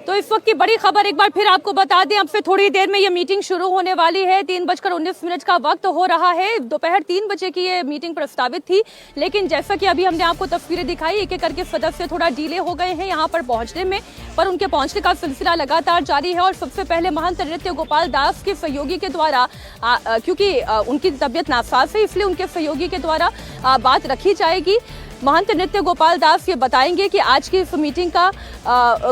तो इस वक्त की बड़ी खबर एक बार फिर आपको बता दें, अब से थोड़ी देर में ये मीटिंग शुरू होने वाली है। 3:19 का वक्त हो रहा है। दोपहर 3 बजे की ये मीटिंग प्रस्तावित थी, लेकिन जैसा कि अभी हमने आपको तस्वीरें दिखाई, एक एक करके सदस्य थोड़ा डिले हो गए हैं यहाँ पर पहुंचने में, पर उनके पहुंचने का सिलसिला लगातार जारी है। और सबसे पहले महंत नृत्य गोपाल दास के सहयोगी के द्वारा, क्योंकि उनकी तबीयत नासाज है इसलिए उनके सहयोगी के द्वारा बात रखी जाएगी। महंत नृत्य गोपाल दास ये बताएंगे कि आज की इस मीटिंग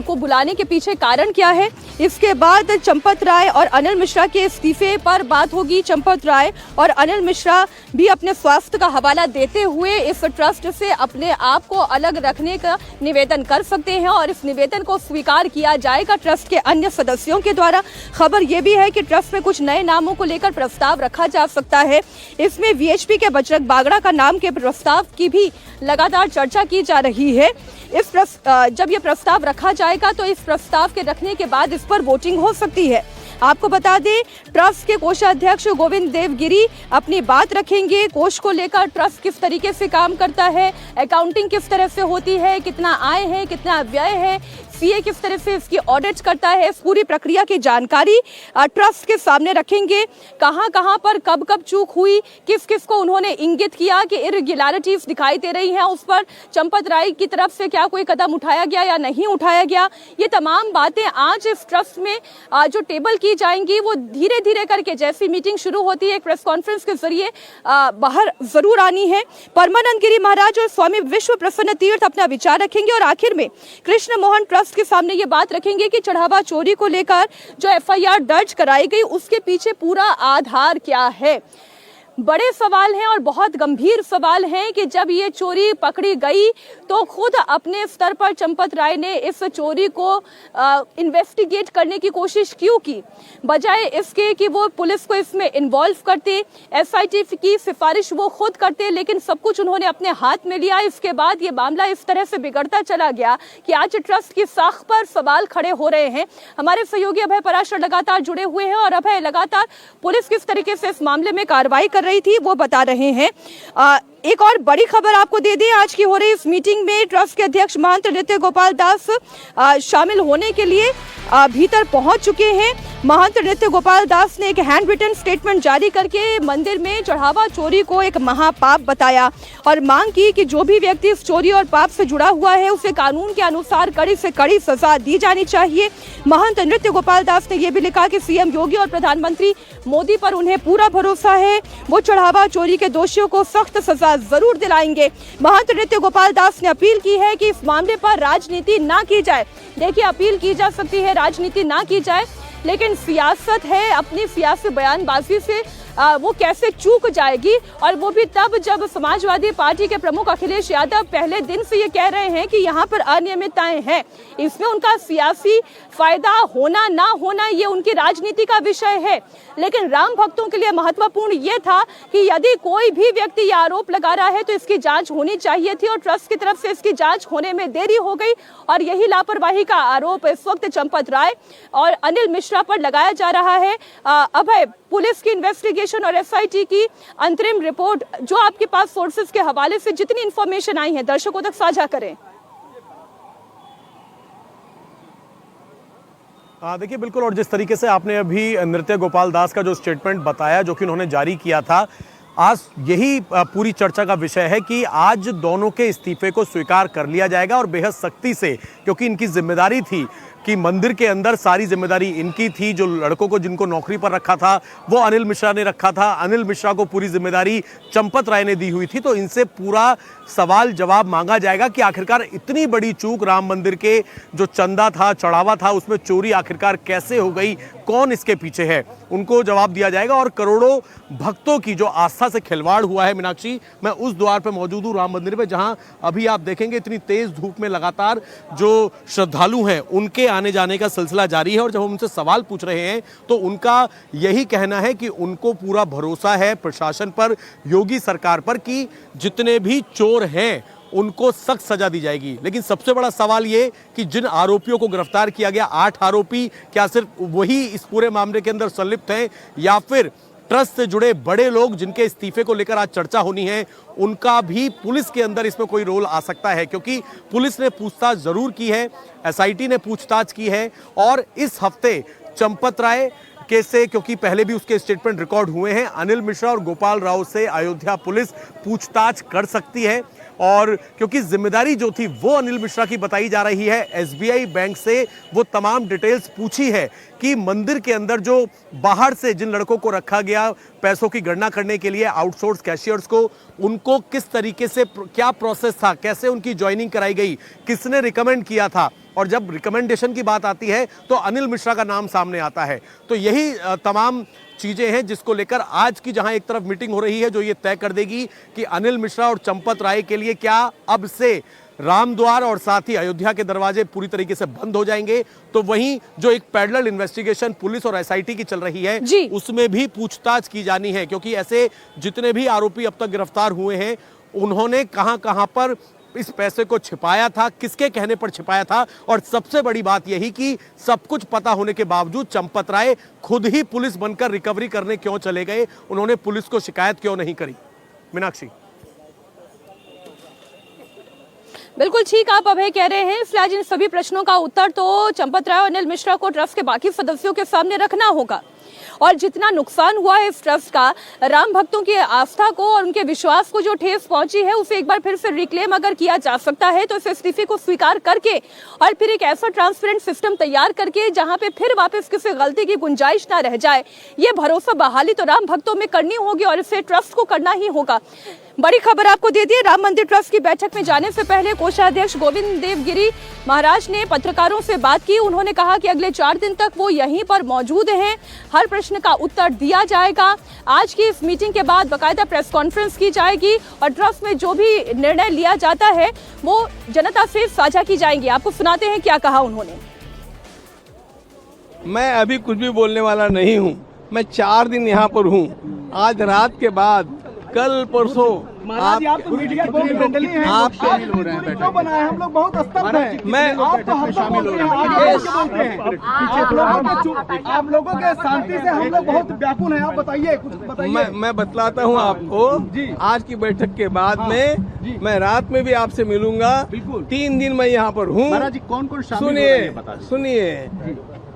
को बुलाने के पीछे कारण क्या है। इसके बाद चंपत राय और अनिल मिश्रा के इस्तीफे पर बात होगी। चंपत राय और अनिल मिश्रा भी अपने स्वास्थ्य का हवाला देते हुए इस ट्रस्ट से अपने आप को अलग रखने का निवेदन कर सकते हैं और इस निवेदन को स्वीकार किया जाएगा ट्रस्ट के अन्य सदस्यों के द्वारा। खबर ये भी है कि ट्रस्ट में कुछ नए नामों को लेकर प्रस्ताव रखा जा सकता है। इसमें वीएचपी के बजरंग बागड़ा का नाम के प्रस्ताव की भी लगातार चर्चा की जा रही है। जब ये प्रस्ताव रखा जाएगा तो इस प्रस्ताव के रखने के बाद इस पर वोटिंग हो सकती है। आपको बता दें, ट्रस्ट के कोषाध्यक्ष गोविंद देवगिरी अपनी बात रखेंगे। कोष को लेकर ट्रस्ट किस तरीके से काम करता है, अकाउंटिंग किस तरह से होती है, कितना आय है, कितना व्यय है, सीए किस तरह से इसकी ऑडिट करता है, इस पूरी प्रक्रिया की जानकारी ट्रस्ट के सामने रखेंगे। कहां कहां पर कब कब चूक हुई, किस किस को उन्होंने इंगित किया कि इरेगुलरिटीज दिखाई दे रही हैं, उस पर चंपत राय की तरफ से क्या कोई कदम उठाया गया या नहीं उठाया गया, ये तमाम बातें आज इस ट्रस्ट में जो टेबल की जाएंगी वो धीरे धीरे करके जैसी मीटिंग शुरू होती है एक प्रेस कॉन्फ्रेंस के जरिए बाहर जरूर आनी है। परमानंद गिरी महाराज और स्वामी विश्व प्रसन्न तीर्थ अपना विचार रखेंगे और आखिर में कृष्ण मोहन ट्रस्ट के सामने ये बात रखेंगे कि चढ़ावा चोरी को लेकर जो एफआईआर दर्ज कराई गई उसके पीछे पूरा आधार क्या है। बड़े सवाल हैं और बहुत गंभीर सवाल हैं कि जब ये चोरी पकड़ी गई तो खुद अपने स्तर पर चंपत राय ने इस चोरी को इन्वेस्टिगेट करने की कोशिश क्यों की, बजाय इसके कि वो पुलिस को इसमें इन्वॉल्व करते, एसआईटी की सिफारिश वो खुद करते, लेकिन सब कुछ उन्होंने अपने हाथ में लिया। इसके बाद ये मामला इस तरह से बिगड़ता चला गया कि आज ट्रस्ट की साख पर सवाल खड़े हो रहे हैं। हमारे सहयोगी अभय पराशर लगातार जुड़े हुए हैं और अभय, लगातार पुलिस किस तरीके से इस मामले में कार्रवाई कर रही थी वो बता रहे हैं। एक और बड़ी खबर आपको दे दें, आज की हो रही इस मीटिंग में ट्रस्ट के अध्यक्ष महंत नृत्य गोपाल दास शामिल होने के लिए भीतर पहुंच चुके हैं। महंत नृत्य गोपाल दास ने एक हैंड रिटन स्टेटमेंट जारी करके मंदिर में चढ़ावा चोरी को एक महापाप बताया और मांग की कि जो भी व्यक्ति इस चोरी और पाप से जुड़ा हुआ है उसे कानून के अनुसार कड़ी से कड़ी सजा दी जानी चाहिए। महंत नृत्य गोपाल दास ने यह भी लिखा कि सीएम योगी और प्रधानमंत्री मोदी पर उन्हें पूरा भरोसा है, वो चढ़ावा चोरी के दोषियों को सख्त सजा जरूर दिलाएंगे। महंत नृत्य गोपाल दास ने अपील की है कि इस मामले पर राजनीति ना की जाए। देखिए, अपील की जा सकती है राजनीति ना की जाए, लेकिन सियासत है, अपनी सियासी बयानबाजी से वो कैसे चूक जाएगी, और वो भी तब जब समाजवादी पार्टी के प्रमुख अखिलेश यादव पहले दिन से ये कह रहे हैं कि यहाँ पर अनियमितताएं हैं। इसमें उनका सियासी फायदा होना ना होना ये उनकी राजनीति का विषय है, लेकिन राम भक्तों के लिए महत्वपूर्ण ये था कि यदि कोई भी व्यक्ति ये आरोप लगा रहा है तो इसकी जांच होनी चाहिए थी और ट्रस्ट की तरफ से इसकी जांच होने में देरी हो गई और यही लापरवाही का आरोप इस वक्त चंपत राय और अनिल मिश्रा पर लगाया जा रहा है। अभय, पुलिस की इन्वेस्टिगेशन और एसआईटी की अंतरिम रिपोर्ट जो आपके पास सोर्सेज के हवाले से जितनी इंफॉर्मेशन आई है दर्शकों तक साझा करें। देखिए, बिल्कुल, और जिस तरीके से आपने अभी नृत्य गोपाल दास का जो स्टेटमेंट बताया जो कि उन्होंने जारी किया था, आज यही पूरी चर्चा का विषय है कि आज दोनों के इस्तीफे को स्वीकार कर लिया जाएगा और बेहद सख्ती से, क्योंकि इनकी जिम्मेदारी थी कि मंदिर के अंदर सारी जिम्मेदारी इनकी थी। जो लड़कों को जिनको नौकरी पर रखा था वो अनिल मिश्रा ने रखा था, अनिल मिश्रा को पूरी जिम्मेदारी चंपत राय ने दी हुई थी। तो इनसे पूरा सवाल जवाब मांगा जाएगा कि आखिरकार इतनी बड़ी चूक, राम मंदिर के जो चंदा था, चढ़ावा था, उसमें चोरी आखिरकार कैसे हो गई, कौन इसके पीछे है, उनको जवाब दिया जाएगा। और करोड़ों भक्तों की जो आस्था से खिलवाड़ हुआ है, मीनाक्षी, मैं उस द्वार पर मौजूद हूँ राम मंदिर में, जहाँ अभी आप देखेंगे इतनी तेज धूप में लगातार जो श्रद्धालु हैं उनके आने जाने का सिलसिला जारी है। और जब हम उनसे सवाल पूछ रहे हैं तो उनका यही कहना है कि उनको पूरा भरोसा है प्रशासन पर, योगी सरकार पर, कि जितने भी चोर हैं उनको सख्त सजा दी जाएगी। लेकिन सबसे बड़ा सवाल ये कि जिन आरोपियों को गिरफ्तार किया गया, 8 आरोपी, क्या सिर्फ वही इस पूरे मामले के अंदर संलिप्त हैं या फिर ट्रस्ट से जुड़े बड़े लोग जिनके इस्तीफे को लेकर आज चर्चा होनी है, उनका भी पुलिस के अंदर इसमें कोई रोल आ सकता है, क्योंकि पुलिस ने पूछताछ जरूर की है, एसआईटी ने पूछताछ की है और इस हफ्ते चंपत राय केस से, क्योंकि पहले भी उसके स्टेटमेंट रिकॉर्ड हुए हैं, अनिल मिश्रा और गोपाल राव से अयोध्या पुलिस पूछताछ कर सकती है। और क्योंकि जिम्मेदारी जो थी वो अनिल मिश्रा की बताई जा रही है, एसबीआई बैंक से वो तमाम डिटेल्स पूछी है कि मंदिर के अंदर जो बाहर से जिन लड़कों को रखा गया पैसों की गणना करने के लिए, आउटसोर्स कैशियर्स को, उनको किस तरीके से क्या प्रोसेस था, कैसे उनकी ज्वाइनिंग कराई गई, किसने रिकमेंड किया था। और जब रिकमेंडेशन की बात आती है तो अनिल मिश्रा का नाम सामने आता है। तो यही तमाम चीजें हैं जिसको लेकर आज की जहां एक तरफ मीटिंग हो रही है जो ये तय कर देगी कि अनिल मिश्रा और चंपत राय के लिए क्या अब से रामद्वार और साथ ही अयोध्या के दरवाजे पूरी तरीके से बंद हो जाएंगे, तो वहीं जो एक पैरेलल इन्वेस्टिगेशन पुलिस और एसआईटी की चल रही है उसमें भी पूछताछ की जानी है, क्योंकि ऐसे जितने भी आरोपी अब तक गिरफ्तार हुए हैं उन्होंने कहां कहां पर इस पैसे को छिपाया था, किसके कहने पर छिपाया था। और सबसे बड़ी बात यही कि सब कुछ पता होने के बावजूद चंपत राय खुद ही पुलिस बनकर रिकवरी करने क्यों चले गए, उन्होंने पुलिस को शिकायत क्यों नहीं करी। मीनाक्षी, बिल्कुल ठीक आप अभय कह रहे हैं। इसलिए आज इन सभी प्रश्नों का उत्तर तो चंपत राय और अनिल मिश्रा को ट्रस्ट के बाकी सदस्यों के सामने रखना होगा। और जितना नुकसान हुआ है इस ट्रस्ट का, राम भक्तों की आस्था को और उनके विश्वास को जो ठेस पहुंची है, उसे एक बार फिर से रिक्लेम अगर किया जा सकता है तो इस इस्तीफे को स्वीकार करके और फिर एक ऐसा ट्रांसपेरेंट सिस्टम तैयार करके जहां पे फिर वापस किसी गलती की गुंजाइश ना रह जाए, ये भरोसा बहाली तो राम भक्तों में करनी होगी और इसे ट्रस्ट को करना ही होगा। बड़ी खबर आपको दे दी, राम मंदिर ट्रस्ट की बैठक में जाने से पहले कोषाध्यक्ष गोविंद देव गिरी महाराज ने पत्रकारों से बात की। उन्होंने कहा कि अगले 4 दिन तक वो यहीं पर मौजूद हैं, हर प्रश्न का उत्तर दिया जाएगा। आज की इस मीटिंग के बाद बाकायदा प्रेस कॉन्फ्रेंस की जाएगी और ट्रस्ट में जो भी निर्णय लिया जाता है वो जनता से साझा की जाएंगी। आपको सुनाते हैं क्या कहा उन्होंने। मैं अभी कुछ भी बोलने वाला नहीं हूँ, मैं 4 दिन यहाँ पर हूँ। आज रात के बाद कल परसों आप तो मीडिया को फ्रेंडली हैं, आप शामिल हो रहे हैं, क्यों बनाए? हम लोग बहुत स्तब्ध हैं। मैं आप तो हर शामिल हो रहे हैं, आप लोगों के शांति से हम लोग बहुत व्याकुल हैं। आप बताइए, कुछ बताइए। मैं बतलाता हूँ आपको। आज की बैठक के बाद में मैं रात में भी आपसे मिलूंगा। 3 दिन मैं यहाँ पर हूँ। कौन कौन सुनिए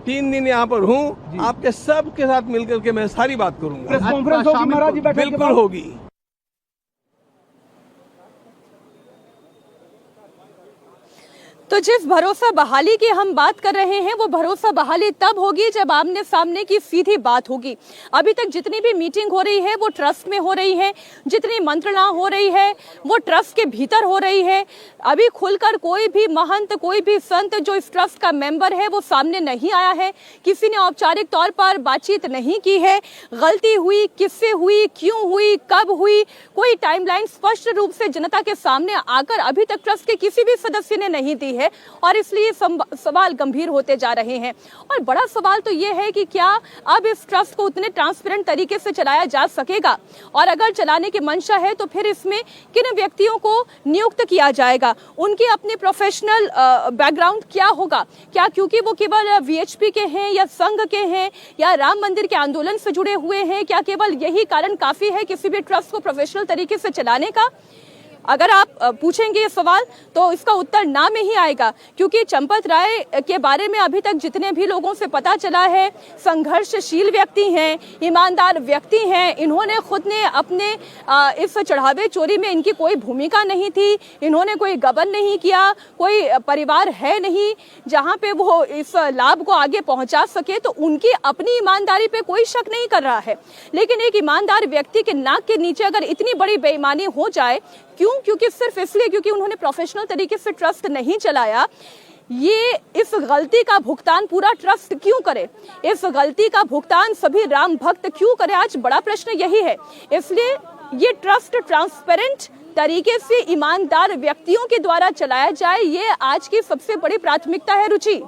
3 दिन यहाँ पर हूँ, आपके सबके साथ मिलकर के मैं सारी बात करूँगा। बिल्कुल होगी। तो जिस भरोसा बहाली की हम बात कर रहे हैं वो भरोसा बहाली तब होगी जब आमने सामने की सीधी बात होगी। अभी तक जितनी भी मीटिंग हो रही है वो ट्रस्ट में हो रही है, जितनी मंत्रणा हो रही है वो ट्रस्ट के भीतर हो रही है। अभी खुलकर कोई भी महंत, कोई भी संत जो इस ट्रस्ट का मेंबर है वो सामने नहीं आया है, किसी ने औपचारिक तौर पर बातचीत नहीं की है। गलती हुई, किससे हुई, क्यों हुई, कब हुई, कोई टाइमलाइन स्पष्ट रूप से जनता के सामने आकर अभी तक ट्रस्ट के किसी भी सदस्य ने नहीं दी है और इसलिए सवाल गंभीर होते जा रहे हैं। और बड़ा सवाल तो यह है कि क्या अब इस ट्रस्ट को उतने ट्रांसपेरेंट तरीके से चलाया जा सकेगा, और अगर चलाने की मंशा है तो फिर इसमें किन व्यक्तियों को नियुक्त किया जाएगा, उनके अपने प्रोफेशनल बैकग्राउंड क्या होगा, क्या क्योंकि वो केवल वीएचपी के हैं या संघ के हैं या राम मंदिर के आंदोलन से जुड़े हुए हैं, क्या केवल यही कारण काफी है किसी भी ट्रस्ट को प्रोफेशनल तरीके से चलाने का? अगर आप पूछेंगे ये सवाल तो इसका उत्तर ना में ही आएगा, क्योंकि चंपत राय के बारे में अभी तक जितने भी लोगों से पता चला है, संघर्षशील व्यक्ति हैं, ईमानदार व्यक्ति हैं। इन्होंने खुद ने अपने इस चढ़ावे चोरी में इनकी कोई भूमिका नहीं थी, इन्होंने कोई गबन नहीं किया, कोई परिवार है नहीं जहां पे वो इस लाभ को आगे पहुंचा सके, तो उनकी अपनी ईमानदारी पे कोई शक नहीं कर रहा है। लेकिन एक ईमानदार व्यक्ति के नाक के नीचे अगर इतनी बड़ी बेईमानी हो जाए, क्यों? क्योंकि सिर्फ इसलिए क्योंकि उन्होंने प्रोफेशनल तरीके से ट्रस्ट नहीं चलाया। ये इस गलती का भुगतान पूरा ट्रस्ट क्यों करे, इस गलती का भुगतान सभी राम भक्त क्यों करे? आज बड़ा प्रश्न यही है। इसलिए ये ट्रस्ट ट्रांसपेरेंट तरीके से ईमानदार व्यक्तियों के द्वारा चलाया जाए, ये आज की सबसे बड़ी प्राथमिकता है। रुचि,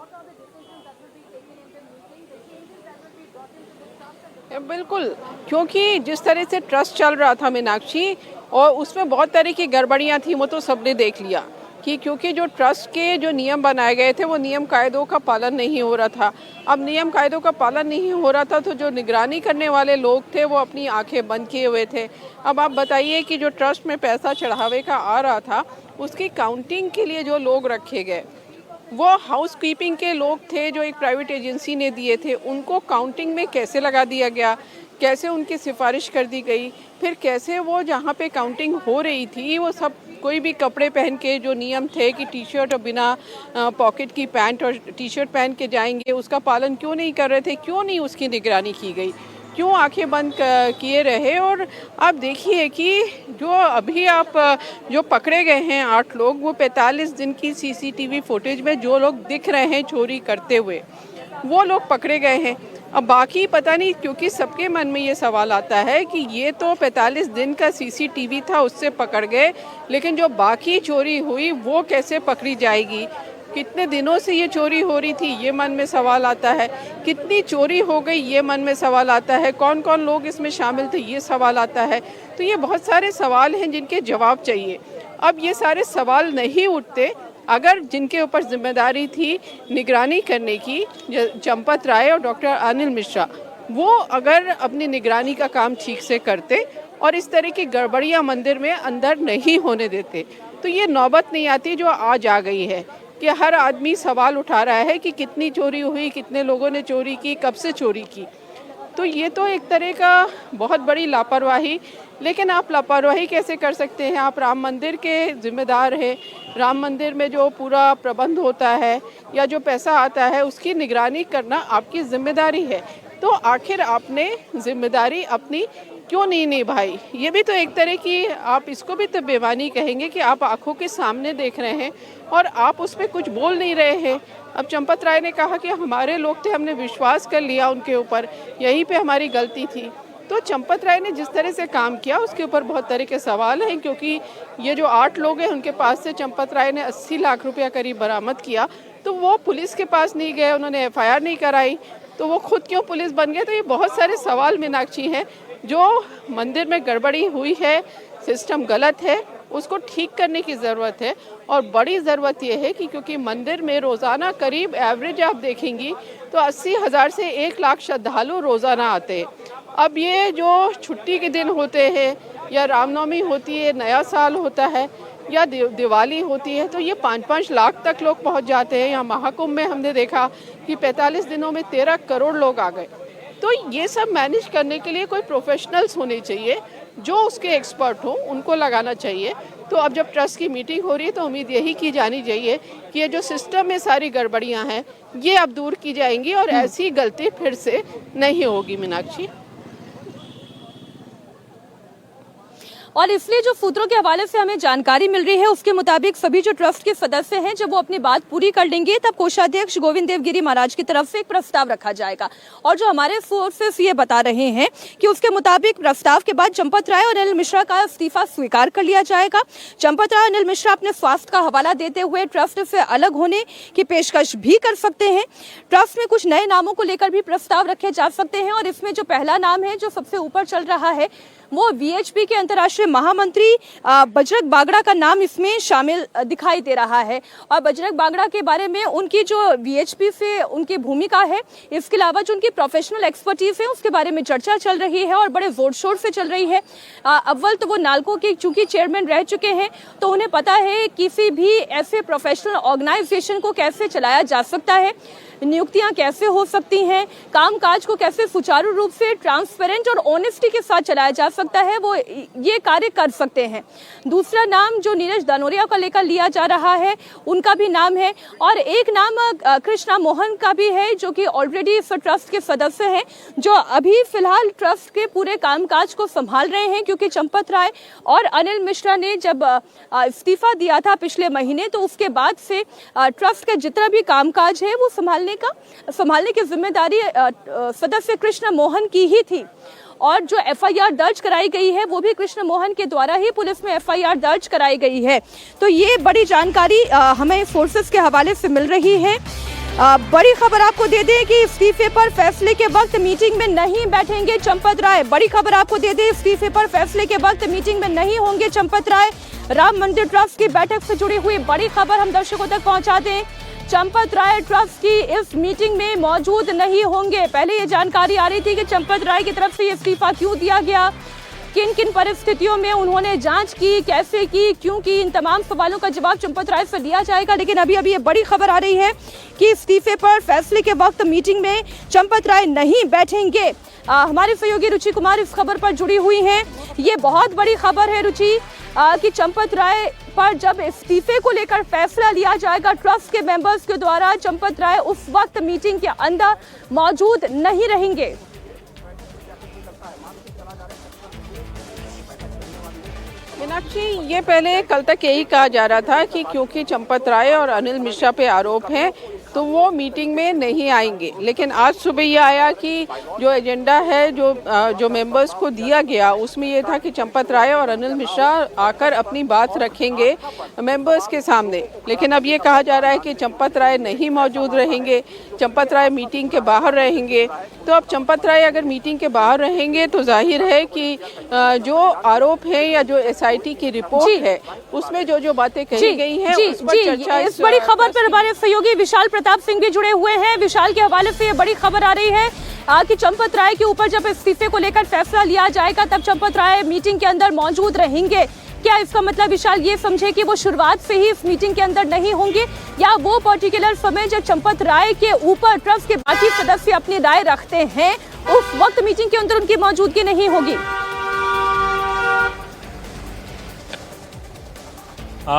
बिल्कुल, क्योंकि जिस तरह से ट्रस्ट चल रहा था मीनाक्षी, और उसमें बहुत तरह की गड़बड़ियां थी, वो तो सबने देख लिया। कि क्योंकि जो ट्रस्ट के जो नियम बनाए गए थे वो नियम कायदों का पालन नहीं हो रहा था। अब नियम कायदों का पालन नहीं हो रहा था तो जो निगरानी करने वाले लोग थे वो अपनी आंखें बंद किए हुए थे। अब आप बताइए कि जो ट्रस्ट में पैसा चढ़ावे का आ रहा था उसकी काउंटिंग के लिए जो लोग रखे गए वो हाउस कीपिंग के लोग थे जो एक प्राइवेट एजेंसी ने दिए थे, उनको काउंटिंग में कैसे लगा दिया गया, कैसे उनकी सिफारिश कर दी गई, फिर कैसे वो जहाँ पे काउंटिंग हो रही थी वो सब कोई भी कपड़े पहन के, जो नियम थे कि टी शर्ट और बिना पॉकेट की पैंट और टी शर्ट पहन के जाएंगे, उसका पालन क्यों नहीं कर रहे थे, क्यों नहीं उसकी निगरानी की गई, क्यों आंखें बंद किए रहे। और आप देखिए कि जो अभी आप जो पकड़े गए हैं 8 लोग, वो 45 दिन की सीसीटीवी फुटेज में जो लोग दिख रहे हैं चोरी करते हुए वो लोग पकड़े गए हैं। अब बाकी पता नहीं, क्योंकि सबके मन में ये सवाल आता है कि ये तो 45 दिन का सीसीटीवी था उससे पकड़ गए, लेकिन जो बाकी चोरी हुई वो कैसे पकड़ी जाएगी, कितने दिनों से ये चोरी हो रही थी ये मन में सवाल आता है, कितनी चोरी हो गई ये मन में सवाल आता है, कौन कौन लोग इसमें शामिल थे ये सवाल आता है। तो ये बहुत सारे सवाल हैं जिनके जवाब चाहिए। अब ये सारे सवाल नहीं उठते अगर जिनके ऊपर जिम्मेदारी थी निगरानी करने की, चंपत राय और डॉक्टर अनिल मिश्रा, वो अगर अपनी निगरानी का काम ठीक से करते और इस तरह की गड़बड़ियाँ मंदिर में अंदर नहीं होने देते तो ये नौबत नहीं आती जो आज आ गई है कि हर आदमी सवाल उठा रहा है कि कितनी चोरी हुई, कितने लोगों ने चोरी की, कब से चोरी की। तो ये तो एक तरह का बहुत बड़ी लापरवाही। लेकिन आप लापरवाही कैसे कर सकते हैं? आप राम मंदिर के जिम्मेदार हैं, राम मंदिर में जो पूरा प्रबंध होता है या जो पैसा आता है उसकी निगरानी करना आपकी जिम्मेदारी है। तो आखिर आपने जिम्मेदारी अपनी क्यों नहीं निभाई? ये भी तो एक तरह की, आप इसको भी तो बेईमानी कहेंगे कि आप आंखों के सामने देख रहे हैं और आप उस पर कुछ बोल नहीं रहे हैं। अब चंपत राय ने कहा कि हमारे लोग थे, हमने विश्वास कर लिया उनके ऊपर, यहीं पे हमारी गलती थी। तो चंपत राय ने जिस तरह से काम किया उसके ऊपर बहुत तरह के सवाल हैं, क्योंकि ये जो 8 लोग हैं उनके पास से चंपत राय ने 80 लाख रुपया करीब बरामद किया, तो वो पुलिस के पास नहीं गए, उन्होंने FIR नहीं कराई, तो वो खुद क्यों पुलिस बन गए? तो ये बहुत सारे सवाल मीनाक्षी हैं। जो मंदिर में गड़बड़ी हुई है, सिस्टम गलत है, उसको ठीक करने की ज़रूरत है। और बड़ी ज़रूरत यह है कि क्योंकि मंदिर में रोज़ाना करीब एवरेज आप देखेंगी तो 80,000 से 1 लाख श्रद्धालु रोज़ाना आते हैं। अब ये जो छुट्टी के दिन होते हैं या रामनवमी होती है, नया साल होता है या दिवाली होती है, तो ये 5-5 लाख तक लोग पहुंच जाते हैं। या महाकुंभ में हमने देखा कि 45 दिनों में 13 करोड़ लोग आ गए। तो ये सब मैनेज करने के लिए कोई प्रोफेशनल्स होने चाहिए जो उसके एक्सपर्ट हो, उनको लगाना चाहिए। तो अब जब ट्रस्ट की मीटिंग हो रही है तो उम्मीद यही की जानी चाहिए कि ये जो सिस्टम में सारी गड़बड़ियां हैं ये अब दूर की जाएंगी और ऐसी गलती फिर से नहीं होगी। मीनाक्षी, और इसलिए जो सूत्रों के हवाले से हमें जानकारी मिल रही है उसके मुताबिक सभी जो ट्रस्ट के सदस्य हैं जब वो अपनी बात पूरी कर लेंगे तब कोषाध्यक्ष गोविंद देव गिरी महाराज की तरफ से एक प्रस्ताव रखा जाएगा। और जो हमारे सोर्सेस ये बता रहे हैं कि उसके मुताबिक प्रस्ताव के बाद चंपत राय और अनिल मिश्रा का इस्तीफा स्वीकार कर लिया जाएगा। चंपत राय और अनिल मिश्रा अपने स्वास्थ्य का हवाला देते हुए ट्रस्ट से अलग होने की पेशकश भी कर सकते हैं। ट्रस्ट में कुछ नए नामों को लेकर भी प्रस्ताव रखे जा सकते हैं और इसमें जो पहला नाम है जो सबसे ऊपर चल रहा है वो VHP के अंतर्राष्ट्रीय महामंत्री बजरंग बागड़ा का नाम इसमें शामिल दिखाई दे रहा है। और बजरंग बागड़ा के बारे में उनकी जो VHP से उनकी भूमिका है, इसके अलावा जो उनकी प्रोफेशनल एक्सपर्टीज है उसके बारे में चर्चा चल रही है और बड़े जोर शोर से चल रही है। अव्वल तो वो नालको के चूंकि चेयरमैन रह चुके हैं तो उन्हें पता है किसी भी ऐसे प्रोफेशनल ऑर्गेनाइजेशन को कैसे चलाया जा सकता है, नियुक्तियां कैसे हो सकती हैं, कामकाज को कैसे सुचारू रूप से ट्रांसपेरेंट और ऑनेस्टी के साथ चलाया जा सकता है, वो ये कार्य कर सकते हैं। दूसरा नाम जो नीरज दानोरिया का लेकर लिया जा रहा है उनका भी नाम है और एक नाम कृष्णा मोहन का भी है जो कि ऑलरेडी इस ट्रस्ट के सदस्य हैं, जो अभी फिलहाल ट्रस्ट के पूरे कामकाज को संभाल रहे हैं। क्योंकि चंपत राय और अनिल मिश्रा ने जब इस्तीफा दिया था पिछले महीने तो उसके बाद से ट्रस्ट के जितना भी कामकाज है वो संभालने की जिम्मेदारी सदस्य कृष्ण मोहन की ही थी। और जो FIR दर्ज कराई गई है वो भी कृष्ण मोहन के द्वारा ही पुलिस में FIR दर्ज कराई गई है। तो ये बड़ी जानकारी हमें फोर्सेस के हवाले से मिल रही है। बड़ी खबर आपको दे दें कि इस्तीफे पर फैसले के वक्त मीटिंग में नहीं बैठेंगे चंपत राय। बड़ी खबर आपको दे दें, इस्तीफे पर फैसले के वक्त मीटिंग में नहीं होंगे चंपत राय। राम मंदिर ट्रस्ट की बैठक से जुड़ी हुई बड़ी खबर हम दर्शकों तक पहुंचा दें। चंपत राय ट्रस्ट की इस मीटिंग में मौजूद नहीं होंगे। पहले ये जानकारी आ रही थी कि चंपत राय की तरफ से ये इस्तीफा क्यों दिया गया, किन किन परिस्थितियों में उन्होंने जांच की, कैसे की, क्यों की, इन तमाम सवालों का जवाब चंपत राय से लिया जाएगा। लेकिन अभी ये बड़ी खबर आ रही है कि इस्तीफे पर फैसले के वक्त मीटिंग में चंपत राय नहीं बैठेंगे। हमारे सहयोगी रुचि कुमार इस खबर पर जुड़ी हुई हैं। ये बहुत बड़ी खबर है रुचि कि चंपत राय पर जब इस्तीफे को लेकर फैसला लिया जाएगा ट्रस्ट के मेंबर्स के द्वारा, चंपत राय उस वक्त मीटिंग के अंदर मौजूद नहीं रहेंगे। मीनाक्षी, ये पहले कल तक यही कहा जा रहा था कि क्योंकि चंपत राय और अनिल मिश्रा पे आरोप हैं तो वो मीटिंग में नहीं आएंगे। लेकिन आज सुबह ये आया कि जो एजेंडा है जो मेंबर्स को दिया गया उसमें ये था कि चंपत राय और अनिल मिश्रा आकर अपनी बात रखेंगे मेंबर्स के सामने। लेकिन अब ये कहा जा रहा है कि चंपत राय नहीं मौजूद रहेंगे, चंपत राय मीटिंग के बाहर रहेंगे। तो अब चंपत राय अगर मीटिंग के बाहर रहेंगे तो जाहिर है कि जो आरोप है या जो SIT की रिपोर्ट है उसमें जो बातें कही गई हैं उस पर चर्चा। इस बड़ी खबर पर हमारे सहयोगी विशाल प्रताप सिंह भी जुड़े हुए हैं। विशाल के हवाले से ये बड़ी खबर आ रही है कि चंपत राय के ऊपर जब इस्तीफे को लेकर फैसला लिया जाएगा तब चंपत राय मीटिंग के अंदर मौजूद रहेंगे। क्या इसका मतलब विशाल ये समझे कि वो शुरुआत से ही इस मीटिंग के अंदर नहीं होंगे, या वो पर्टिकुलर समय जब चंपत राय के ऊपर ट्रस्ट के बाकी सदस्य अपनी राय रखते हैं उस वक्त मीटिंग के अंदर उनकी मौजूदगी नहीं होगी?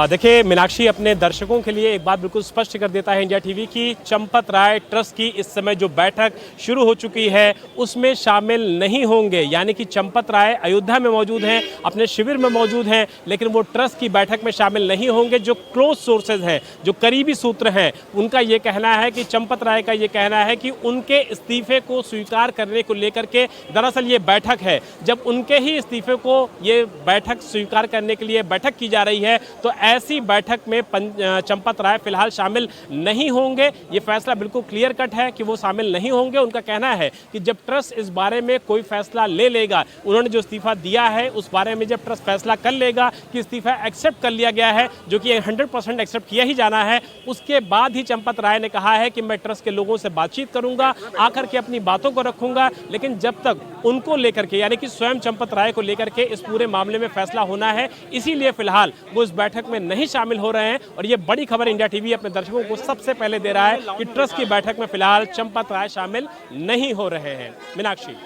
देखिए मीनाक्षी, अपने दर्शकों के लिए एक बात बिल्कुल स्पष्ट कर देता है इंडिया टीवी की चंपत राय ट्रस्ट की इस समय जो बैठक शुरू हो चुकी है उसमें शामिल नहीं होंगे। यानी कि चंपत राय अयोध्या में मौजूद हैं, अपने शिविर में मौजूद हैं, लेकिन वो ट्रस्ट की बैठक में शामिल नहीं होंगे। जो क्लोज सोर्सेज हैं, जो करीबी सूत्र हैं, उनका ये कहना है कि चंपत राय का ये कहना है कि उनके इस्तीफे को स्वीकार करने को लेकर के दरअसल ये बैठक है। जब उनके ही इस्तीफे को ये बैठक स्वीकार करने के लिए बैठक की जा रही है तो ऐसी बैठक में चंपत राय फिलहाल शामिल नहीं होंगे। ये फैसला बिल्कुल क्लियर कट है कि वो शामिल नहीं होंगे। उनका कहना है कि जब ट्रस्ट इस बारे में कोई फैसला ले लेगा, उन्होंने जो इस्तीफा दिया है उस बारे में जब ट्रस्ट फैसला कर लेगा कि इस्तीफा एक्सेप्ट कर लिया गया है, जो कि 100% एक्सेप्ट किया ही जाना है, उसके बाद ही चंपत राय ने कहा है कि मैं ट्रस्ट के लोगों से बातचीत करूंगा, आकर के अपनी बातों को रखूंगा। लेकिन जब तक उनको लेकर के यानी कि स्वयं चंपत राय को लेकर के इस पूरे मामले में फैसला होना है, इसीलिए फिलहाल वो इस बैठक में नहीं शामिल हो रहे हैं। और ये बड़ी खबर इंडिया टीवी अपने दर्शकों को सबसे पहले दे रहा है कि ट्रस्ट की बैठक में फिलहाल चंपत राय शामिल नहीं हो रहे हैं। मीनाक्षी,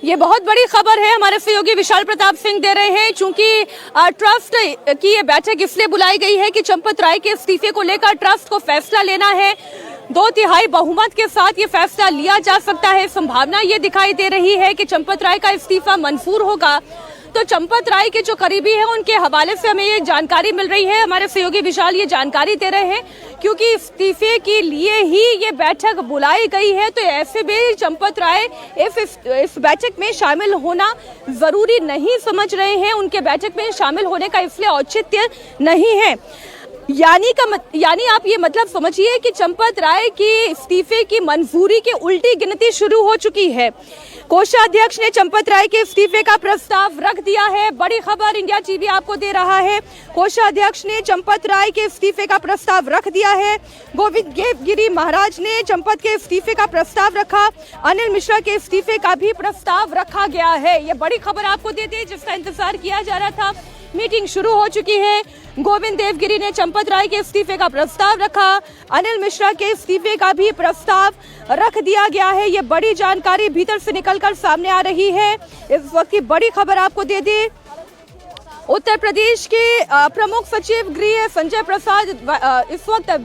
ये बहुत बड़ी खबर है, हमारे सहयोगी विशाल प्रताप सिंह दे रहे हैं। चूंकि ट्रस्ट की ये बैठक इसलिए बुलाई गई है कि चंपत राय के इस्तीफे को लेकर ट्रस्ट को फैसला लेना है। 2/3 बहुमत के साथ ये फैसला लिया जा सकता है। संभावना ये दिखाई दे रही है कि चंपत राय का इस्तीफा मंजूर होगा। तो चंपत राय के जो करीबी हैं उनके हवाले से हमें ये जानकारी मिल रही है। हमारे सहयोगी विशाल ये जानकारी दे रहे हैं क्योंकि इस्तीफे के लिए ही ये बैठक बुलाई गई है। तो ऐसे में चंपत राय इस बैठक में शामिल होना जरूरी नहीं समझ रहे हैं, उनके बैठक में शामिल होने का इसलिए औचित्य नहीं है। यानी आप ये मतलब समझिए कि चंपत राय की इस्तीफे की मंजूरी की उल्टी गिनती शुरू हो चुकी है। कोषाध्यक्ष ने चंपत राय के इस्तीफे का प्रस्ताव रख दिया है। बड़ी खबर इंडिया टीवी आपको दे रहा है। कोषाध्यक्ष ने चंपत राय के इस्तीफे का प्रस्ताव रख दिया है। गोविंद गिरी महाराज ने चंपत के इस्तीफे का प्रस्ताव रखा। अनिल मिश्रा के इस्तीफे का भी प्रस्ताव रखा गया है। ये बड़ी खबर आपको देते हैं जिसका इंतजार किया जा रहा था। मीटिंग शुरू हो चुकी है। गोविंद देवगिरी ने चंपत राय के इस्तीफे का प्रस्ताव रखा। अनिल मिश्रा के इस्तीफे का भी प्रस्ताव रख दिया गया है। ये बड़ी जानकारी भीतर से निकलकर सामने आ रही है। इस वक्त की बड़ी खबर आपको दे दें, उत्तर प्रदेश के प्रमुख सचिव गृह संजय प्रसाद इस वक्त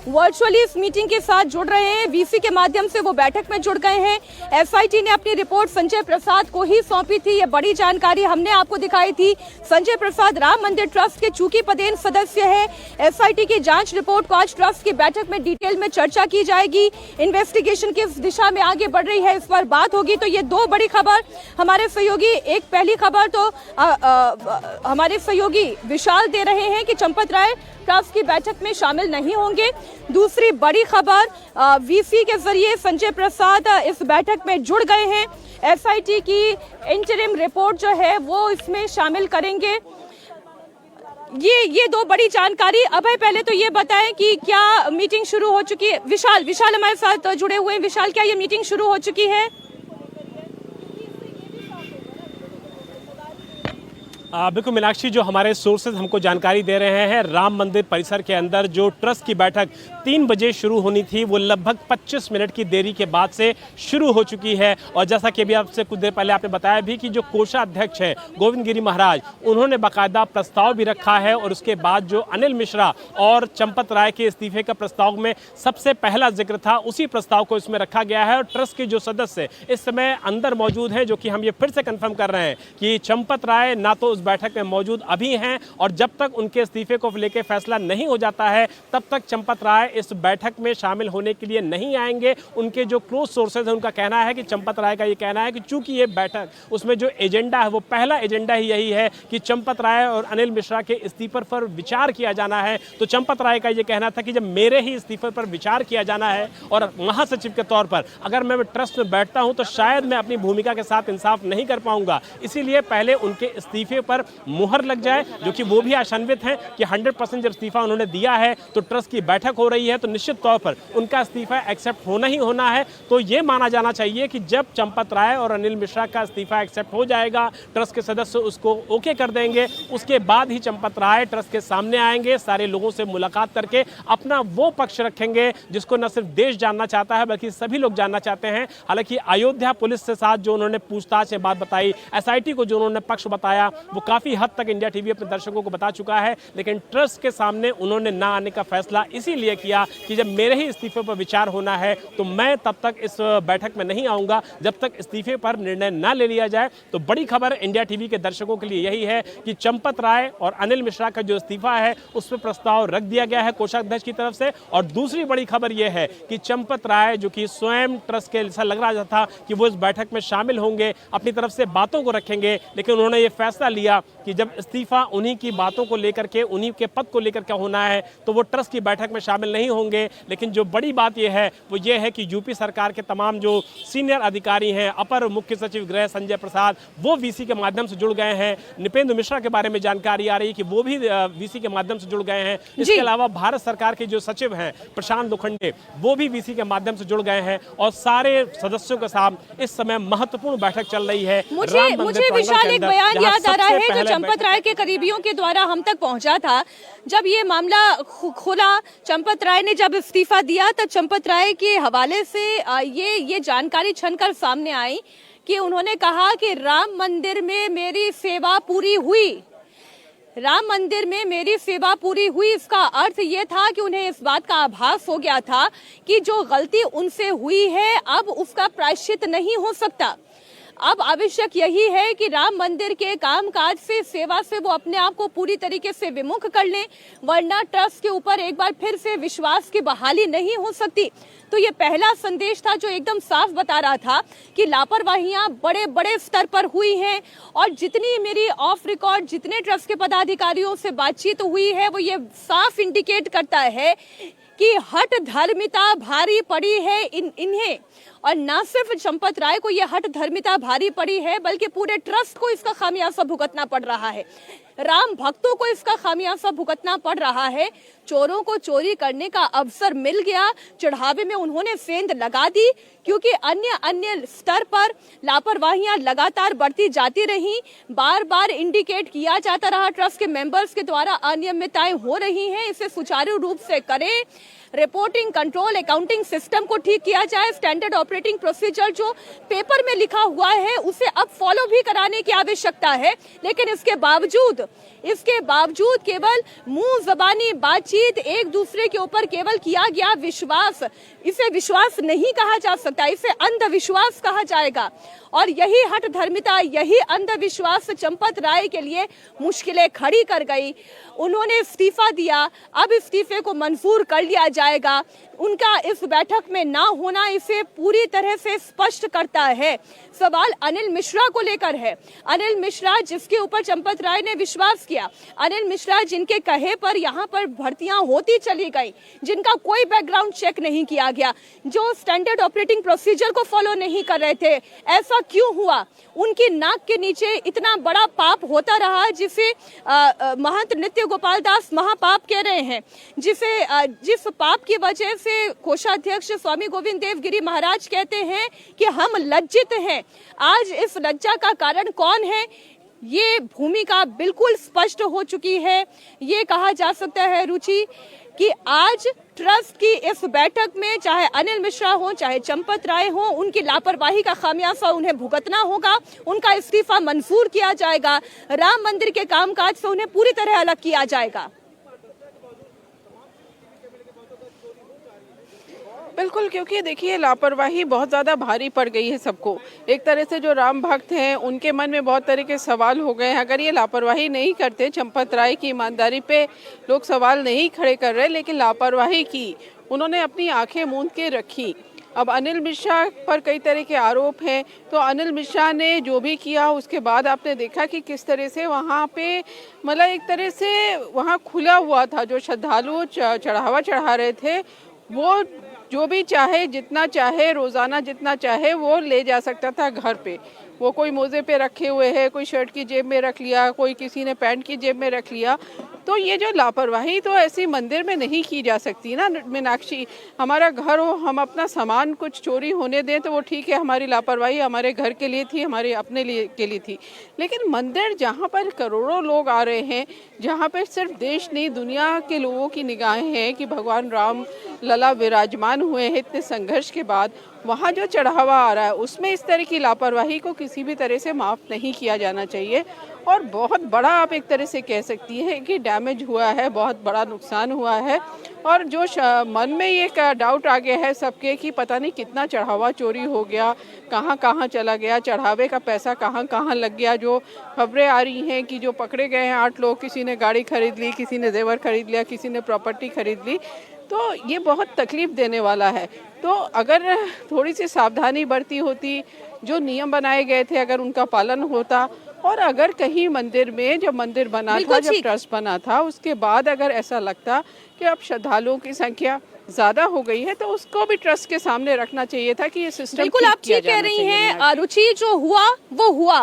वर्चुअली इस मीटिंग के साथ जुड़ रहे हैं। वीसी के माध्यम से वो बैठक में जुड़ गए हैं। एसआईटी ने अपनी रिपोर्ट संजय प्रसाद को ही सौंपी थी। ये बड़ी जानकारी हमने आपको दिखाई थी। संजय प्रसाद राम मंदिर ट्रस्ट के चूंकि पदेन सदस्य है। एसआईटी की जांच रिपोर्ट को आज ट्रस्ट की बैठक में डिटेल में चर्चा की जाएगी। इन्वेस्टिगेशन किस दिशा में आगे बढ़ रही है इस पर बात होगी। तो ये दो बड़ी खबर हमारे सहयोगी, एक पहली खबर तो हमारे सहयोगी विशाल दे रहे हैं कि चंपत राय ट्रस्ट की बैठक में शामिल नहीं होंगे। दूसरी बड़ी खबर, वीसी के जरिए संजय प्रसाद इस बैठक में जुड़ गए हैं। एसआईटी की इंटरिम रिपोर्ट जो है वो इसमें शामिल करेंगे। ये दो बड़ी जानकारी। अभय, पहले तो ये बताएं कि क्या मीटिंग शुरू हो चुकी है? विशाल हमारे साथ जुड़े हुए हैं। विशाल, क्या ये मीटिंग शुरू हो चुकी है? बिल्कुल मीनाक्षी, जो हमारे सोर्सेज हमको जानकारी दे रहे हैं, राम मंदिर परिसर के अंदर जो ट्रस्ट की बैठक 3 बजे शुरू होनी थी वो लगभग 25 मिनट की देरी के बाद से शुरू हो चुकी है। और जैसा कि अभी आपसे कुछ देर पहले आपने बताया भी कि जो कोषाध्यक्ष हैं गोविंद गिरी महाराज, उन्होंने बाकायदा प्रस्ताव भी रखा है। और उसके बाद जो अनिल मिश्रा और चंपत राय के इस्तीफे का प्रस्ताव में सबसे पहला जिक्र था, उसी प्रस्ताव को इसमें रखा गया है। और ट्रस्ट के जो सदस्य इस समय अंदर मौजूद हैं, जो कि हम ये फिर से कंफर्म कर रहे हैं कि चंपत राय ना तो उस बैठक में मौजूद अभी हैं, और जब तक उनके इस्तीफे को लेकर फैसला नहीं हो जाता है तब तक चंपत राय इस बैठक में शामिल होने के लिए नहीं आएंगे। उनके जो क्लोज सोर्सेज हैं उनका कहना है कि चंपत राय का ये कहना है कि चूंकि ये बैठक, उसमें जो एजेंडा है वो पहला एजेंडा ही यही है कि चंपत राय और अनिल मिश्रा के इस्तीफे पर विचार किया जाना है। तो चंपत राय का ये कहना था कि जब मेरे ही इस्तीफे पर विचार किया जाना है और महासचिव के तौर पर अगर मैं ट्रस्ट में बैठता हूं तो शायद मैं अपनी भूमिका के साथ इंसाफ नहीं कर पाऊंगा, इसीलिए पहले उनके इस्तीफे पर मुहर लग जाए। जो कि वो भी आशान्वित हैं कि 100% जब इस्तीफा उन्होंने दिया है तो ट्रस्ट की बैठक हो रही है तो निश्चित तौर पर उनका इस्तीफा एक्सेप्ट होना ही होना है। तो ये माना जाना चाहिए कि जब चंपत राय और अनिल मिश्रा का इस्तीफा एक्सेप्ट हो जाएगा, ट्रस्ट के सदस्य उसको ओके कर देंगे, उसके बाद ही चंपत राय ट्रस्ट के सामने आएंगे, सारे लोगों से मुलाकात करके अपना वो पक्ष रखेंगे जिसको न सिर्फ देश जानना चाहता है बल्कि सभी लोग जानना चाहते हैं। हालांकि अयोध्या पुलिस के साथ जो उन्होंने पूछताछ में बात बताई, एसआईटी को जो उन्होंने पक्ष बताया, वो काफी हद तक इंडिया टीवी अपने दर्शकों को बता चुका है। लेकिन ट्रस्ट के सामने उन्होंने ना आने का फैसला इसीलिए किया कि जब मेरे ही इस्तीफे पर विचार होना है तो मैं तब तक इस बैठक में नहीं आऊंगा जब तक इस्तीफे पर निर्णय ना ले लिया जाए। तो बड़ी खबर इंडिया टीवी के दर्शकों के लिए यही है कि चंपत राय और अनिल मिश्रा का जो इस्तीफा है उस पर प्रस्ताव रख दिया गया है कोषाध्यक्ष की तरफ से। और दूसरी बड़ी खबर यह है कि चंपत राय, जो कि स्वयं ट्रस्ट के ऐसा लग रहा था कि वो इस बैठक में शामिल होंगे, अपनी तरफ से बातों को रखेंगे, लेकिन उन्होंने ये फैसला लिया कि जब इस्तीफा उन्हीं की बातों को लेकर के, उन्हीं के पद को लेकर के होना है तो वो ट्रस्ट की बैठक में शामिल नहीं होंगे। लेकिन जो बड़ी बात यह है वो ये है कि यूपी सरकार के तमाम जो सीनियर अधिकारी हैं, अपर मुख्य सचिव गृह संजय प्रसाद, वो वीसी के माध्यम से जुड़ गए हैं। निपेंद्र मिश्रा के बारे में जानकारी आ रही है कि वो भी वीसी के माध्यम से जुड़ गए हैं। इसके अलावा भारत सरकार के जो सचिव हैं प्रशांत लोखंडे, वो भी वीसी के माध्यम से जुड़ गए हैं। और सारे सदस्यों के साथ इस समय महत्वपूर्ण बैठक चल रही है। मुझे विशाल एक बयान याद आ रहा है जो चंपत राय के करीबियों के द्वारा हम तक पहुंचा था। जब ये मामला खुला, चंपत राय ने जब इस्तीफा दिया तब चंपत राय के हवाले से ये जानकारी छनकर सामने आई कि उन्होंने कहा कि राम मंदिर में मेरी सेवा पूरी हुई। राम मंदिर में मेरी सेवा पूरी हुई, इसका अर्थ ये था कि उन्हें इस बात का आभास हो गया था कि जो गलती उनसे हुई है अब उसका प्रायश्चित नहीं हो सकता। अब आवश्यक यही है कि राम मंदिर के कामकाज से, सेवा से वो अपने आप को पूरी तरीके से विमुख कर लें, वरना ट्रस्ट के ऊपर एक बार फिर से विश्वास की बहाली नहीं हो सकती। तो ये पहला संदेश था जो एकदम साफ बता रहा था कि लापरवाहियां बड़े बड़े स्तर पर हुई हैं। और जितनी मेरी ऑफ रिकॉर्ड जितने ट्रस्ट के पदाधिकारियों से बातचीत हुई है वो ये साफ इंडिकेट करता है कि हठ धर्मिता भारी पड़ी है इन्हें। और न सिर्फ चंपत राय को यह हठ धर्मिता भारी पड़ी है बल्कि पूरे ट्रस्ट को इसका खामियाजा भुगतना पड़ रहा है। राम भक्तों को इसका खामियाजा भुगतना पड़ रहा है। चोरों को चोरी करने का अवसर मिल गया, चढ़ावे में उन्होंने सेंध लगा दी, क्योंकि अन्य स्तर पर लापरवाहियां लगातार बढ़ती जाती रही। बार बार इंडिकेट किया जाता रहा ट्रस्ट के मेंबर्स के द्वारा अनियमितताएं हो रही हैं, इसे सुचारू रूप से करें। रिपोर्टिंग, कंट्रोल, अकाउंटिंग सिस्टम को ठीक किया जाए। स्टैंडर्ड ऑपरेटिंग प्रोसीजर जो पेपर में लिखा हुआ है उसे अब फॉलो भी कराने की आवश्यकता है। लेकिन इसके बावजूद केवल मुंह जबानी बातचीत, एक दूसरे के ऊपर केवल किया गया विश्वास, इसे विश्वास नहीं कहा जा सकता, इसे अंधविश्वास कहा जाएगा। और यही हठ धर्मिता, यही अंधविश्वास चंपत राय के लिए मुश्किलें खड़ी कर गई। उन्होंने इस्तीफा दिया, अब इस्तीफे को मंजूर कर लिया जाए। जाएगा। उनका इस बैठक में ना होना इसे पूरी तरह से स्पष्ट करता है। सवाल अनिल मिश्रा को लेकर है। अनिल मिश्रा जिसके ऊपर चंपत राय ने विश्वास किया, अनिल मिश्रा जिनके कहे पर यहाँ पर भर्तियां होती चली गई, जिनका कोई बैकग्राउंड चेक नहीं किया गया, जो स्टैंडर्ड ऑपरेटिंग प्रोसीजर को फॉलो नहीं कर रहे थे, ऐसा क्यों हुआ? उनकी नाक के नीचे इतना बड़ा पाप होता रहा जिसे महंत नित्य गोपाल दास महापाप कह रहे हैं, जिस पाप की वजह से कोषाध्यक्ष स्वामी गोविंद देव गिरी महाराज कहते हैं कि हम लज्जित हैं। आज इस लज्जा का कारण कौन है? ये भूमिका बिल्कुल स्पष्ट हो चुकी है। ये कहा जा सकता है रुचि कि आज ट्रस्ट की इस बैठक में चाहे अनिल मिश्रा हो चाहे चंपत राय हो, उनकी लापरवाही का खामियाजा उन्हें भुगतना होगा। उनका इस्तीफा मंजूर किया जाएगा। राम मंदिर के कामकाज से उन्हें पूरी तरह अलग किया जाएगा। बिल्कुल, क्योंकि देखिए लापरवाही बहुत ज़्यादा भारी पड़ गई है सबको। एक तरह से जो राम भक्त हैं उनके मन में बहुत तरह के सवाल हो गए हैं। अगर ये लापरवाही नहीं करते, चंपत राय की ईमानदारी पे लोग सवाल नहीं खड़े कर रहे, लेकिन लापरवाही की, उन्होंने अपनी आंखें मूंद के रखी। अब अनिल मिश्रा पर कई तरह के आरोप हैं, तो अनिल मिश्रा ने जो भी किया उसके बाद आपने देखा कि किस तरह से वहाँ पे मतलब एक तरह से वहाँ खुला हुआ था। जो श्रद्धालु चढ़ावा चढ़ा रहे थे वो जो भी चाहे जितना चाहे रोज़ाना जितना चाहे वो ले जा सकता था घर पे। वो कोई मोजे पे रखे हुए है, कोई शर्ट की जेब में रख लिया, कोई किसी ने पैंट की जेब में रख लिया। तो ये जो लापरवाही तो ऐसी मंदिर में नहीं की जा सकती ना मीनाक्षी। हमारा घर हो, हम अपना सामान कुछ चोरी होने दें तो वो ठीक है, हमारी लापरवाही हमारे घर के लिए थी, हमारे अपने लिए के लिए थी। लेकिन मंदिर जहाँ पर करोड़ों लोग आ रहे हैं, जहाँ पर सिर्फ देश नहीं दुनिया के लोगों की निगाहें हैं कि भगवान राम लला विराजमान हुए हैं इतने संघर्ष के बाद, वहाँ जो चढ़ावा आ रहा है उसमें इस तरह की लापरवाही को किसी भी तरह से माफ़ नहीं किया जाना चाहिए। और बहुत बड़ा आप एक तरह से कह सकती है कि डैमेज हुआ है, बहुत बड़ा नुकसान हुआ है। और जो मन में ये डाउट आ गया है सबके कि पता नहीं कितना चढ़ावा चोरी हो गया, कहाँ कहाँ चला गया, चढ़ावे का पैसा कहाँ कहाँ लग गया। जो खबरें आ रही हैं कि जो पकड़े गए हैं 8 लोग, किसी ने गाड़ी खरीद ली, किसी ने जेवर खरीद लिया, किसी ने प्रॉपर्टी खरीद ली, तो ये बहुत तकलीफ देने वाला है। तो अगर थोड़ी सी सावधानी बरती होती, जो नियम बनाए गए थे अगर उनका पालन होता, और अगर कहीं मंदिर में जब मंदिर बना था, जब ट्रस्ट बना था, उसके बाद अगर ऐसा लगता कि अब श्रद्धालुओं की संख्या ज्यादा हो गई है तो उसको भी ट्रस्ट के सामने रखना चाहिए था कि ये सिस्टम बिल्कुल आप ठीक कह रही हैं रुचि। जो हुआ वो हुआ,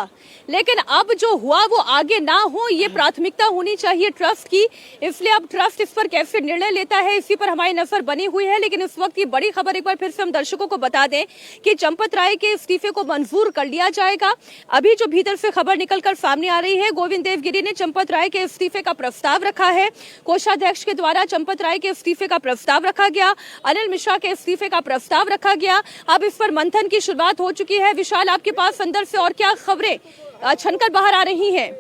लेकिन अब जो हुआ वो आगे ना हो, ये प्राथमिकता होनी चाहिए ट्रस्ट की। इसलिए अब ट्रस्ट इस पर कैसे निर्णय लेता है इसी पर हमारी नजर बनी हुई है। लेकिन इस वक्त की बड़ी खबर एक बार फिर से हम दर्शकों को बता दें कि चंपत राय के इस्तीफे को मंजूर कर लिया जाएगा। अभी जो भीतर से खबर निकलकर सामने आ रही है, गोविंद देव गिरी ने चंपत राय के इस्तीफे का प्रस्ताव रखा है। कोषाध्यक्ष के द्वारा चंपत राय के इस्तीफे का प्रस्ताव रखा गया, अनिल मिश्रा के इस्तीफे का प्रस्ताव रखा गया। अब इस पर मंथन की शुरुआत हो चुकी है। विशाल, आपके पास अंदर से और क्या खबरें छनकर बाहर आ रही हैं?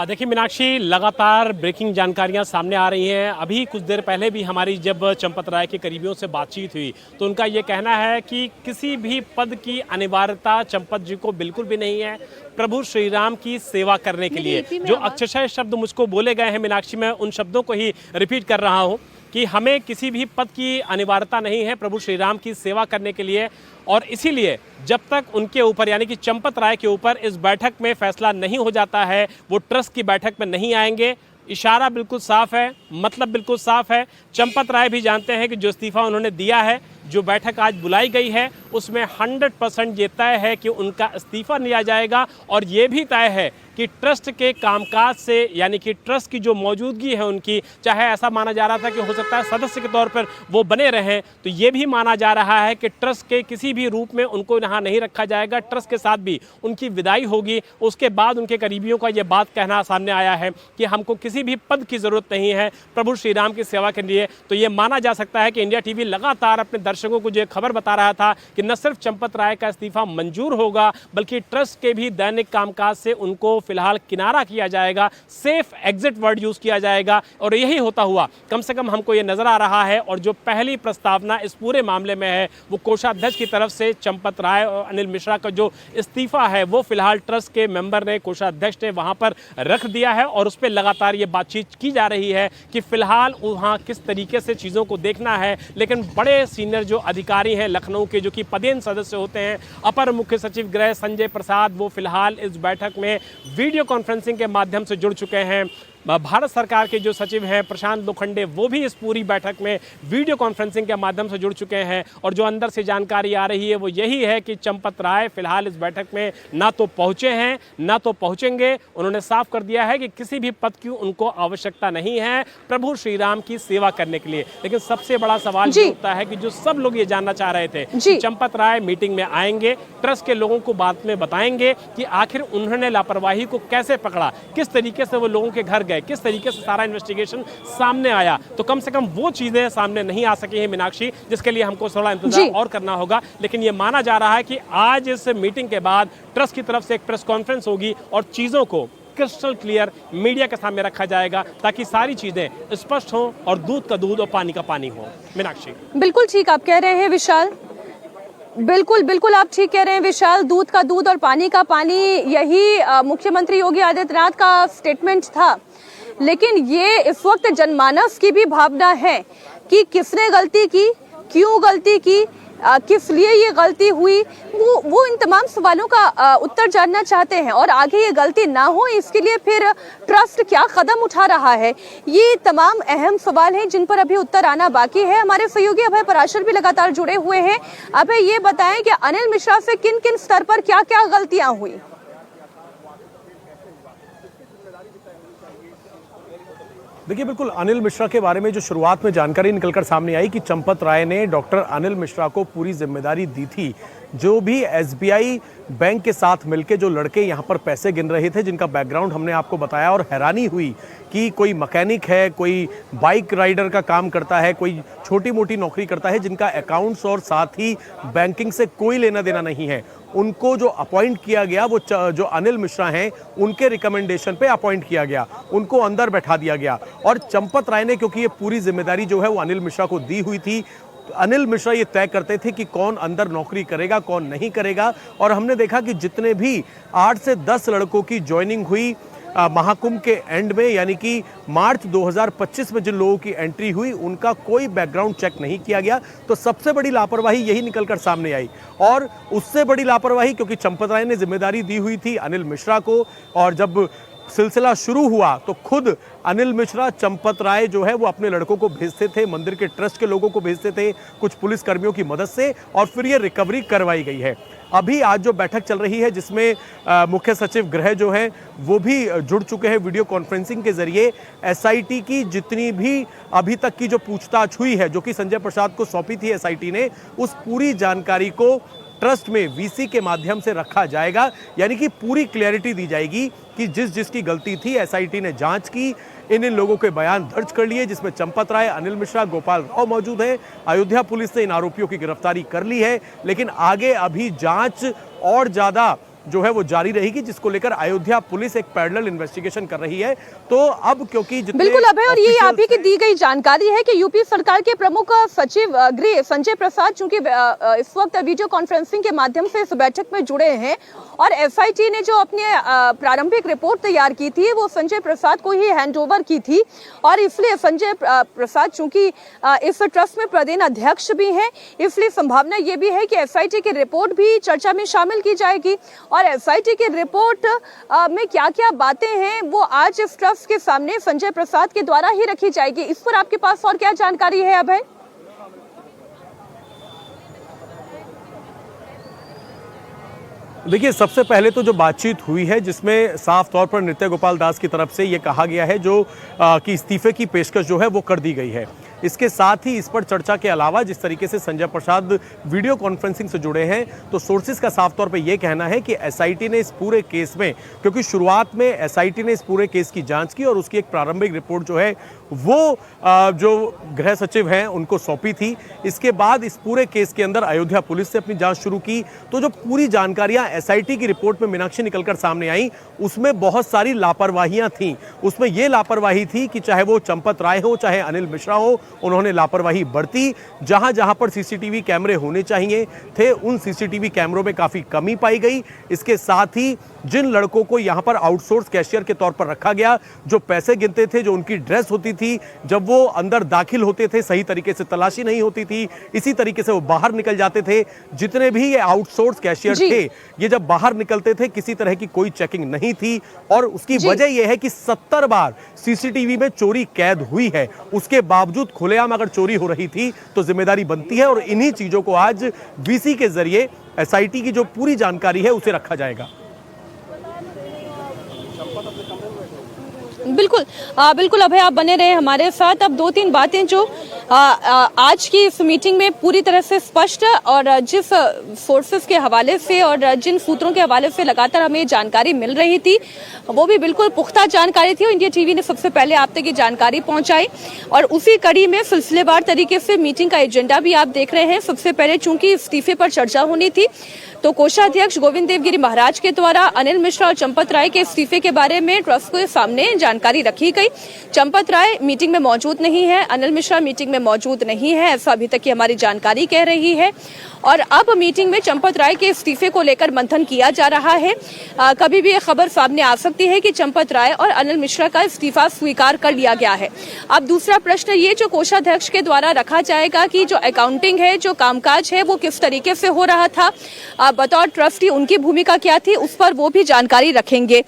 देखिए मीनाक्षी, लगातार ब्रेकिंग जानकारियां सामने आ रही हैं। अभी कुछ देर पहले भी हमारी जब चंपत राय के करीबियों से बातचीत हुई तो उनका ये कहना है कि किसी भी पद की अनिवार्यता चंपत जी को बिल्कुल भी नहीं है। प्रभु श्री राम की सेवा करने के लिए जो अक्षरशः शब्द मुझको बोले गए हैं मीनाक्षी, मैं उन शब्दों को ही रिपीट कर रहा हूँ कि हमें किसी भी पद की अनिवार्यता नहीं है प्रभु श्री राम की सेवा करने के लिए। और इसीलिए जब तक उनके ऊपर यानी कि चंपत राय के ऊपर इस बैठक में फैसला नहीं हो जाता है, वो ट्रस्ट की बैठक में नहीं आएंगे। इशारा बिल्कुल साफ है, मतलब बिल्कुल साफ है। चंपत राय भी जानते हैं कि जो इस्तीफा उन्होंने दिया है, जो बैठक आज बुलाई गई है, उसमें 100% ये तय है कि उनका इस्तीफा लिया जाएगा। और ये भी तय है कि ट्रस्ट के कामकाज से यानी कि ट्रस्ट की जो मौजूदगी है उनकी, चाहे ऐसा माना जा रहा था कि हो सकता है सदस्य के तौर पर वो बने रहें, तो ये भी माना जा रहा है कि ट्रस्ट के किसी भी रूप में उनको यहाँ नहीं रखा जाएगा। ट्रस्ट के साथ भी उनकी विदाई होगी। उसके बाद उनके करीबियों का ये बात कहना सामने आया है कि हमको किसी भी पद की ज़रूरत नहीं है प्रभु श्री राम की सेवा के लिए। तो ये माना जा सकता है कि इंडिया टीवी लगातार अपने दर्शकों को जो खबर बता रहा था कि न सिर्फ चंपत राय का इस्तीफा मंजूर होगा, बल्कि ट्रस्ट के भी दैनिक कामकाज से उनको फिलहाल किनारा किया जाएगा, सेफ एग्जिट वर्ड यूज किया जाएगा और यही होता हुआ कम से कम हमको ये नजर आ रहा है। और जो पहली प्रस्तावना इस पूरे मामले में है वो कोषाध्यक्ष की तरफ से चंपत राय और अनिल मिश्रा का जो इस्तीफा है वो फिलहाल ट्रस्ट के मेंबर ने, कोषाध्यक्ष ने वहां पर रख दिया है और उस पर लगातार ये बातचीत की जा रही है कि फिलहाल वहां किस तरीके से चीज़ों को देखना है। लेकिन बड़े सीनियर जो अधिकारी हैं लखनऊ के, जो कि पदेन सदस्य होते हैं, अपर मुख्य सचिव गृह संजय प्रसाद, वो फिलहाल इस बैठक में वीडियो कॉन्फ्रेंसिंग के माध्यम से जुड़ चुके हैं। भारत सरकार के जो सचिव हैं प्रशांत लोखंडे, वो भी इस पूरी बैठक में वीडियो कॉन्फ्रेंसिंग के माध्यम से जुड़ चुके हैं। और जो अंदर से जानकारी आ रही है वो यही है कि चंपत राय फिलहाल इस बैठक में ना तो पहुंचे हैं ना तो पहुंचेंगे। उन्होंने साफ कर दिया है कि किसी भी पद की उनको आवश्यकता नहीं है प्रभु श्री राम की सेवा करने के लिए। लेकिन सबसे बड़ा सवाल ये उठता है कि जो सब लोग ये जानना चाह रहे थे कि चंपत राय मीटिंग में आएंगे, ट्रस्ट के लोगों को बाद में बताएंगे कि आखिर उन्होंने लापरवाही को कैसे पकड़ा, किस तरीके से वो लोगों के घर गए, किस तरीके से सारा इन्वेस्टिगेशन सामने आया। तो कम से कम वो चीजें सामने नहीं आ सकी है मीनाक्षी, जिसके लिए हमको थोड़ा इंतजार और करना होगा। लेकिन ये माना जा रहा है कि आज इस मीटिंग के बाद ट्रस्ट की तरफ से एक प्रेस कॉन्फ्रेंस होगी और चीजों को क्रिस्टल क्लियर मीडिया के सामने रखा जाएगा ताकि सारी चीजें स्पष्ट हों और दूध का दूध और पानी का पानी हो। मीनाक्षी, बिल्कुल ठीक आप कह रहे हैं विशाल, बिल्कुल आप ठीक कह रहे हैं विशाल। दूध का दूध और पानी का पानी, यही मुख्यमंत्री योगी आदित्यनाथ का स्टेटमेंट था। लेकिन ये इस वक्त जनमानस की भी भावना है कि किसने गलती की, क्यों गलती की, किस लिए ये गलती हुई, वो इन तमाम सवालों का उत्तर जानना चाहते हैं। और आगे ये गलती ना हो इसके लिए फिर ट्रस्ट क्या कदम उठा रहा है, ये तमाम अहम सवाल हैं जिन पर अभी उत्तर आना बाकी है। हमारे सहयोगी अभय पराशर भी लगातार जुड़े हुए हैं। अभय, ये बताएं कि अनिल मिश्रा से किन किन स्तर पर क्या क्या गलतियां हुई? देखिए, बिल्कुल अनिल मिश्रा के बारे में जो शुरुआत में जानकारी निकलकर सामने आई कि चंपत राय ने डॉक्टर अनिल मिश्रा को पूरी जिम्मेदारी दी थी। जो भी एसबीआई बैंक के साथ मिलकर जो लड़के यहाँ पर पैसे गिन रहे थे, जिनका बैकग्राउंड हमने आपको बताया, और हैरानी हुई कि कोई मैकेनिक है, कोई बाइक राइडर का काम करता है, कोई छोटी मोटी नौकरी करता है, जिनका अकाउंट्स और साथ ही बैंकिंग से कोई लेना देना नहीं है, उनको जो अपॉइंट किया गया वो जो अनिल मिश्रा हैं उनके रिकमेंडेशन पे अपॉइंट किया गया, उनको अंदर बैठा दिया गया। और चंपत राय ने, क्योंकि ये पूरी जिम्मेदारी जो है वो अनिल मिश्रा को दी हुई थी, अनिल मिश्रा ये तय करते थे कि कौन अंदर नौकरी करेगा, कौन नहीं करेगा। और हमने देखा कि जितने भी 8 से 10 लड़कों की ज्वाइनिंग हुई महाकुंभ के एंड में, यानी कि मार्च 2025 में जिन लोगों की एंट्री हुई उनका कोई बैकग्राउंड चेक नहीं किया गया। तो सबसे बड़ी लापरवाही यही निकलकर सामने आई। और उससे बड़ी लापरवाही, क्योंकि चंपत राय ने जिम्मेदारी दी हुई थी अनिल मिश्रा को, और जब सिलसिला शुरू हुआ तो खुद अनिल मिश्रा, चंपत राय जो है वो अपने लड़कों को भेजते थे, मंदिर के ट्रस्ट के लोगों को भेजते थे, कुछ पुलिस कर्मियों की मदद से, और फिर ये रिकवरी करवाई गई है। अभी आज जो बैठक चल रही है जिसमें मुख्य सचिव गृह जो है वो भी जुड़ चुके हैं वीडियो कॉन्फ्रेंसिंग के जरिए। एसआईटी की जितनी भी अभी तक की जो पूछताछ हुई है, जो कि संजय प्रसाद को सौंपी थी एसआईटी ने, उस पूरी जानकारी को ट्रस्ट में वीसी के माध्यम से रखा जाएगा। यानी कि पूरी क्लैरिटी दी जाएगी कि जिसकी गलती थी एसआईटी ने जांच की, इन लोगों के बयान दर्ज कर लिए, जिसमें चंपत राय, अनिल मिश्रा, गोपाल राव मौजूद है। अयोध्या पुलिस ने इन आरोपियों की गिरफ्तारी कर ली है, लेकिन आगे अभी जांच और ज्यादा जो है वो जारी रहेगी, जिसको लेकर अयोध्या पुलिस एक पैरेलल इन्वेस्टिगेशन कर रही है। तो अब क्योंकि बिल्कुल अभय, और ये आप ही की दी गई जानकारी है कि यूपी सरकार के प्रमुख सचिव गृह संजय प्रसाद चूंकि इस वक्त वीडियो कॉन्फ्रेंसिंग के माध्यम से इस बैठक में जुड़े हैं, और एसआईटी ने जो अपनी प्रारंभिक रिपोर्ट तैयार की थी वो संजय प्रसाद को ही हैंडओवर की थी। और इसलिए संजय प्रसाद चूंकि इस ट्रस्ट में प्रदेश अध्यक्ष भी हैं, इसलिए संभावना ये भी है कि एसआईटी की रिपोर्ट भी चर्चा में शामिल की जाएगी। और एसआईटी की रिपोर्ट में क्या क्या बातें हैं वो आज इस ट्रस्ट के सामने संजय प्रसाद के द्वारा ही रखी जाएगी। इस पर आपके पास और क्या जानकारी है अभय? देखिए, सबसे पहले तो जो बातचीत हुई है जिसमें साफ तौर पर नृत्य गोपाल दास की तरफ से ये कहा गया है जो कि इस्तीफे की पेशकश जो है वो कर दी गई है। इसके साथ ही इस पर चर्चा के अलावा जिस तरीके से संजय प्रसाद वीडियो कॉन्फ्रेंसिंग से जुड़े हैं, तो सोर्सेज का साफ तौर पे ये कहना है कि एसआईटी ने इस पूरे केस में, क्योंकि शुरुआत में एसआईटी ने इस पूरे केस की जांच की और उसकी एक प्रारंभिक रिपोर्ट जो है वो जो गृह सचिव हैं उनको सौंपी थी। इसके बाद इस पूरे केस के अंदर अयोध्या पुलिस से अपनी जांच शुरू की, तो जो पूरी जानकारियां एसआईटी की रिपोर्ट में मीनाक्षी निकलकर सामने आई, उसमें बहुत सारी लापरवाहियां थीं। उसमें यह लापरवाही थी कि चाहे वो चंपत राय हो, चाहे अनिल मिश्रा हो, उन्होंने लापरवाही बरती। जहां जहां पर सीसीटीवी कैमरे होने चाहिए थे, उन सीसीटीवी कैमरों में काफी कमी पाई गई। इसके साथ ही जिन लड़कों को यहां पर आउटसोर्स कैशियर के तौर पर रखा गया, जो पैसे गिनते थे, जो उनकी ड्रेस होती थी, जब वो अंदर दाखिल होते थे सही तरीके से तलाशी नहीं होती थी, इसी तरीके से वो बाहर निकल जाते थे। जितने भी ये आउटसोर्स कैशियर थे, ये जब बाहर निकलते थे किसी तरह की कोई चेकिंग नहीं थी। और उसकी वजह यह है कि 70 बार सीसीटीवी में चोरी कैद हुई है, उसके बावजूद खुलेआम अगर चोरी हो रही थी तो जिम्मेदारी बनती है। और इन्हीं चीजों को आज वीसी के जरिए एसआईटी की जो पूरी जानकारी है उसे रखा जाएगा। बिल्कुल बिल्कुल अभय, आप बने रहे हमारे साथ। अब 2-3 बातें जो आज की इस मीटिंग में पूरी तरह से स्पष्ट, और जिस सोर्सेस के हवाले से और जिन सूत्रों के हवाले से लगातार हमें जानकारी मिल रही थी, वो भी बिल्कुल पुख्ता जानकारी थी और इंडिया टीवी ने सबसे पहले आप तक ये जानकारी पहुंचाई। और उसी कड़ी में सिलसिलेवार तरीके से मीटिंग का एजेंडा भी आप देख रहे हैं। सबसे पहले चूंकि इस्तीफे पर चर्चा होनी थी, तो कोषाध्यक्ष गोविंद देवगिरी महाराज के द्वारा अनिल मिश्रा और चंपत राय के इस्तीफे के बारे में ट्रस्ट के सामने जानकारी रखी गई। चंपत राय मीटिंग में मौजूद नहीं है, अनिल मिश्रा मीटिंग में मौजूद नहीं है, ऐसा अभी तक की हमारी जानकारी कह रही है। और अब मीटिंग में चंपत राय के इस्तीफे को लेकर मंथन किया जा रहा है। कभी भी ये खबर सामने आ सकती है कि चंपत राय और अनिल मिश्रा का इस्तीफा स्वीकार कर लिया गया है। अब दूसरा प्रश्न ये जो कोषाध्यक्ष के द्वारा रखा जाएगा कि जो अकाउंटिंग है, जो कामकाज है, वो किस तरीके से हो रहा था, बतौर ट्रस्टी उनकी भूमिका क्या थी, उस पर वो भी जानकारी रखेंगे।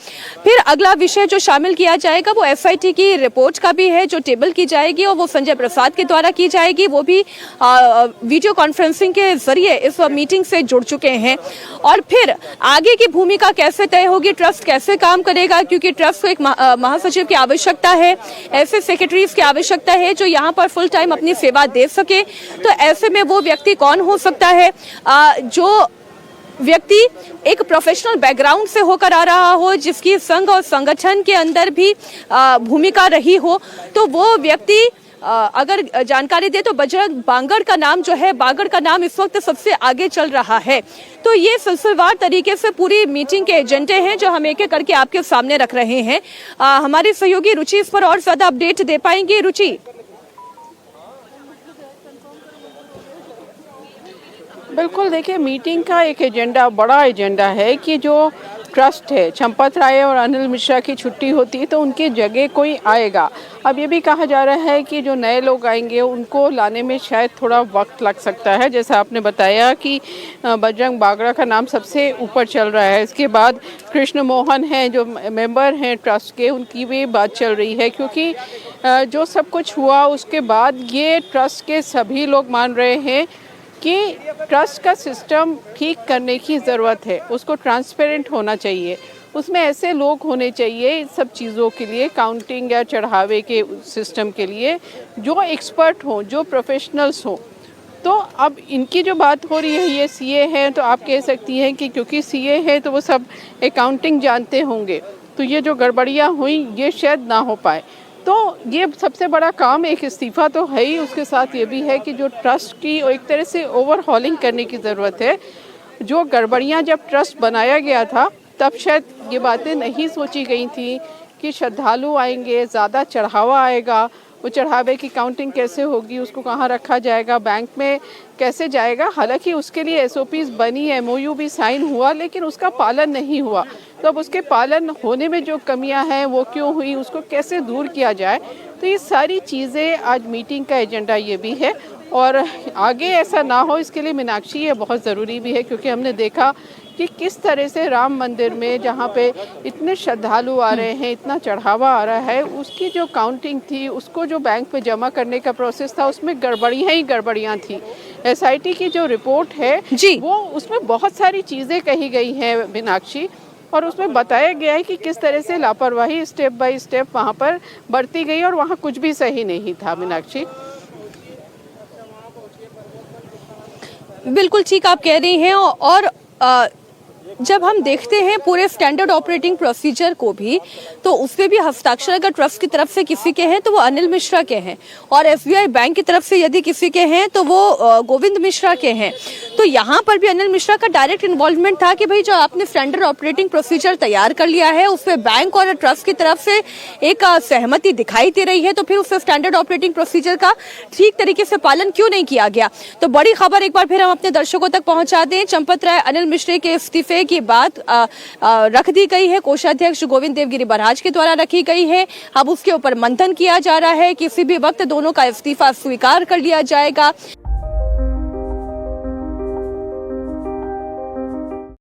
फिर अगला विषय जो शामिल किया जाएगा वो एसआईटी की रिपोर्ट का भी है, जो टेबल की जाएगी और वो संजय प्रसाद के द्वारा की जाएगी। वो भी वीडियो कॉन्फ्रेंसिंग के जरिए इस मीटिंग से जुड़ चुके हैं। और फिर आगे की भूमिका कैसे तय होगी, ट्रस्ट कैसे काम करेगा, क्योंकि ट्रस्ट को एक महासचिव की आवश्यकता है, ऐसे सेक्रेटरीज की आवश्यकता है जो यहाँ पर फुल टाइम अपनी सेवा दे सके। तो ऐसे में वो व्यक्ति कौन हो सकता है, जो व्यक्ति एक प्रोफेशनल बैकग्राउंड से होकर आ रहा हो, जिसकी संघ और संगठन के अंदर भी भूमिका रही हो। तो वो व्यक्ति अगर जानकारी दे तो बजरंग बांगड़ का नाम जो है, बागड़ का नाम इस वक्त सबसे आगे चल रहा है। तो ये सिलसिलेवार तरीके से पूरी मीटिंग के एजेंडे हैं जो हम एक एक करके आपके सामने रख रहे हैं। हमारी सहयोगी रुचि इस पर और ज्यादा अपडेट दे पाएंगे। रुचि, बिल्कुल, देखिए मीटिंग का एक एजेंडा, बड़ा एजेंडा है कि जो ट्रस्ट है, चंपत राय और अनिल मिश्रा की छुट्टी होती है तो उनकी जगह कोई आएगा। अब ये भी कहा जा रहा है कि जो नए लोग आएंगे उनको लाने में शायद थोड़ा वक्त लग सकता है। जैसा आपने बताया कि बजरंग बागड़ा का नाम सबसे ऊपर चल रहा है, इसके बाद कृष्ण मोहन हैं जो मेंबर हैं ट्रस्ट के, उनकी भी बात चल रही है। क्योंकि जो सब कुछ हुआ उसके बाद ये ट्रस्ट के सभी लोग मान रहे हैं कि ट्रस्ट का सिस्टम ठीक करने की ज़रूरत है, उसको ट्रांसपेरेंट होना चाहिए, उसमें ऐसे लोग होने चाहिए इन सब चीज़ों के लिए, काउंटिंग या चढ़ावे के सिस्टम के लिए, जो एक्सपर्ट हों, जो प्रोफेशनल्स हों। तो अब इनकी जो बात हो रही है, ये सीए हैं, तो आप कह सकती हैं कि क्योंकि सीए हैं तो वो सब अकाउंटिंग जानते होंगे, तो ये जो गड़बड़ियाँ हुई ये शायद ना हो पाए। तो ये सबसे बड़ा काम, एक इस्तीफ़ा तो है ही, उसके साथ ये भी है कि जो ट्रस्ट की एक तरह से ओवरहॉलिंग करने की ज़रूरत है। जो गड़बड़ियाँ जब ट्रस्ट बनाया गया था तब शायद ये बातें नहीं सोची गई थी कि श्रद्धालु आएंगे, ज़्यादा चढ़ावा आएगा, वो चढ़ावे की काउंटिंग कैसे होगी, उसको कहाँ रखा जाएगा, बैंक में कैसे जाएगा। हालांकि उसके लिए एसओपीज बनी, एमओयू भी साइन हुआ, लेकिन उसका पालन नहीं हुआ। तो अब उसके पालन होने में जो कमियां हैं वो क्यों हुई, उसको कैसे दूर किया जाए। तो ये सारी चीज़ें आज मीटिंग का एजेंडा ये भी है। और आगे ऐसा ना हो इसके लिए मीनाक्षी ये बहुत ज़रूरी भी है, क्योंकि हमने देखा कि किस तरह से राम मंदिर में जहाँ पे इतने श्रद्धालु आ रहे हैं, इतना चढ़ावा आ रहा है, उसकी जो काउंटिंग थी, उसको जो बैंक में जमा करने का प्रोसेस था, उसमें गड़बड़ियाँ ही गड़बड़ियाँ थी। एसआईटी की जो रिपोर्ट है जी, वो उसमें बहुत सारी चीज़ें कही गई हैं मीनाक्षी, और उसमें बताया गया है कि किस तरह से लापरवाही स्टेप बाय स्टेप वहाँ पर बढ़ती गई और वहाँ कुछ भी सही नहीं था मीनाक्षी। बिल्कुल ठीक आप कह रही हैं और जब हम देखते हैं पूरे स्टैंडर्ड ऑपरेटिंग प्रोसीजर को भी, तो उसपे भी हस्ताक्षर अगर ट्रस्ट की तरफ से किसी के हैं तो वो अनिल मिश्रा के हैं, और एसबीआई बैंक की तरफ से यदि किसी के हैं तो वो गोविंद मिश्रा के हैं। तो यहाँ पर भी अनिल मिश्रा का डायरेक्ट इन्वॉल्वमेंट था कि भाई जो आपने स्टैंडर्ड ऑपरेटिंग प्रोसीजर तैयार कर लिया है उसपे बैंक और ट्रस्ट की तरफ से एक सहमति दिखाई दे रही है, तो फिर उस स्टैंडर्ड ऑपरेटिंग प्रोसीजर का ठीक तरीके से पालन क्यों नहीं किया गया। तो बड़ी खबर एक बार फिर हम अपने दर्शकों तक पहुंचा दें। चंपत राय अनिल मिश्रा के इस्तीफे की बात रख दी गई है, कोषाध्यक्ष गोविंद देवगिरी बरहाज के द्वारा रखी गई है। अब उसके ऊपर मंथन किया जा रहा है, किसी भी वक्त दोनों का इस्तीफा स्वीकार कर लिया जाएगा।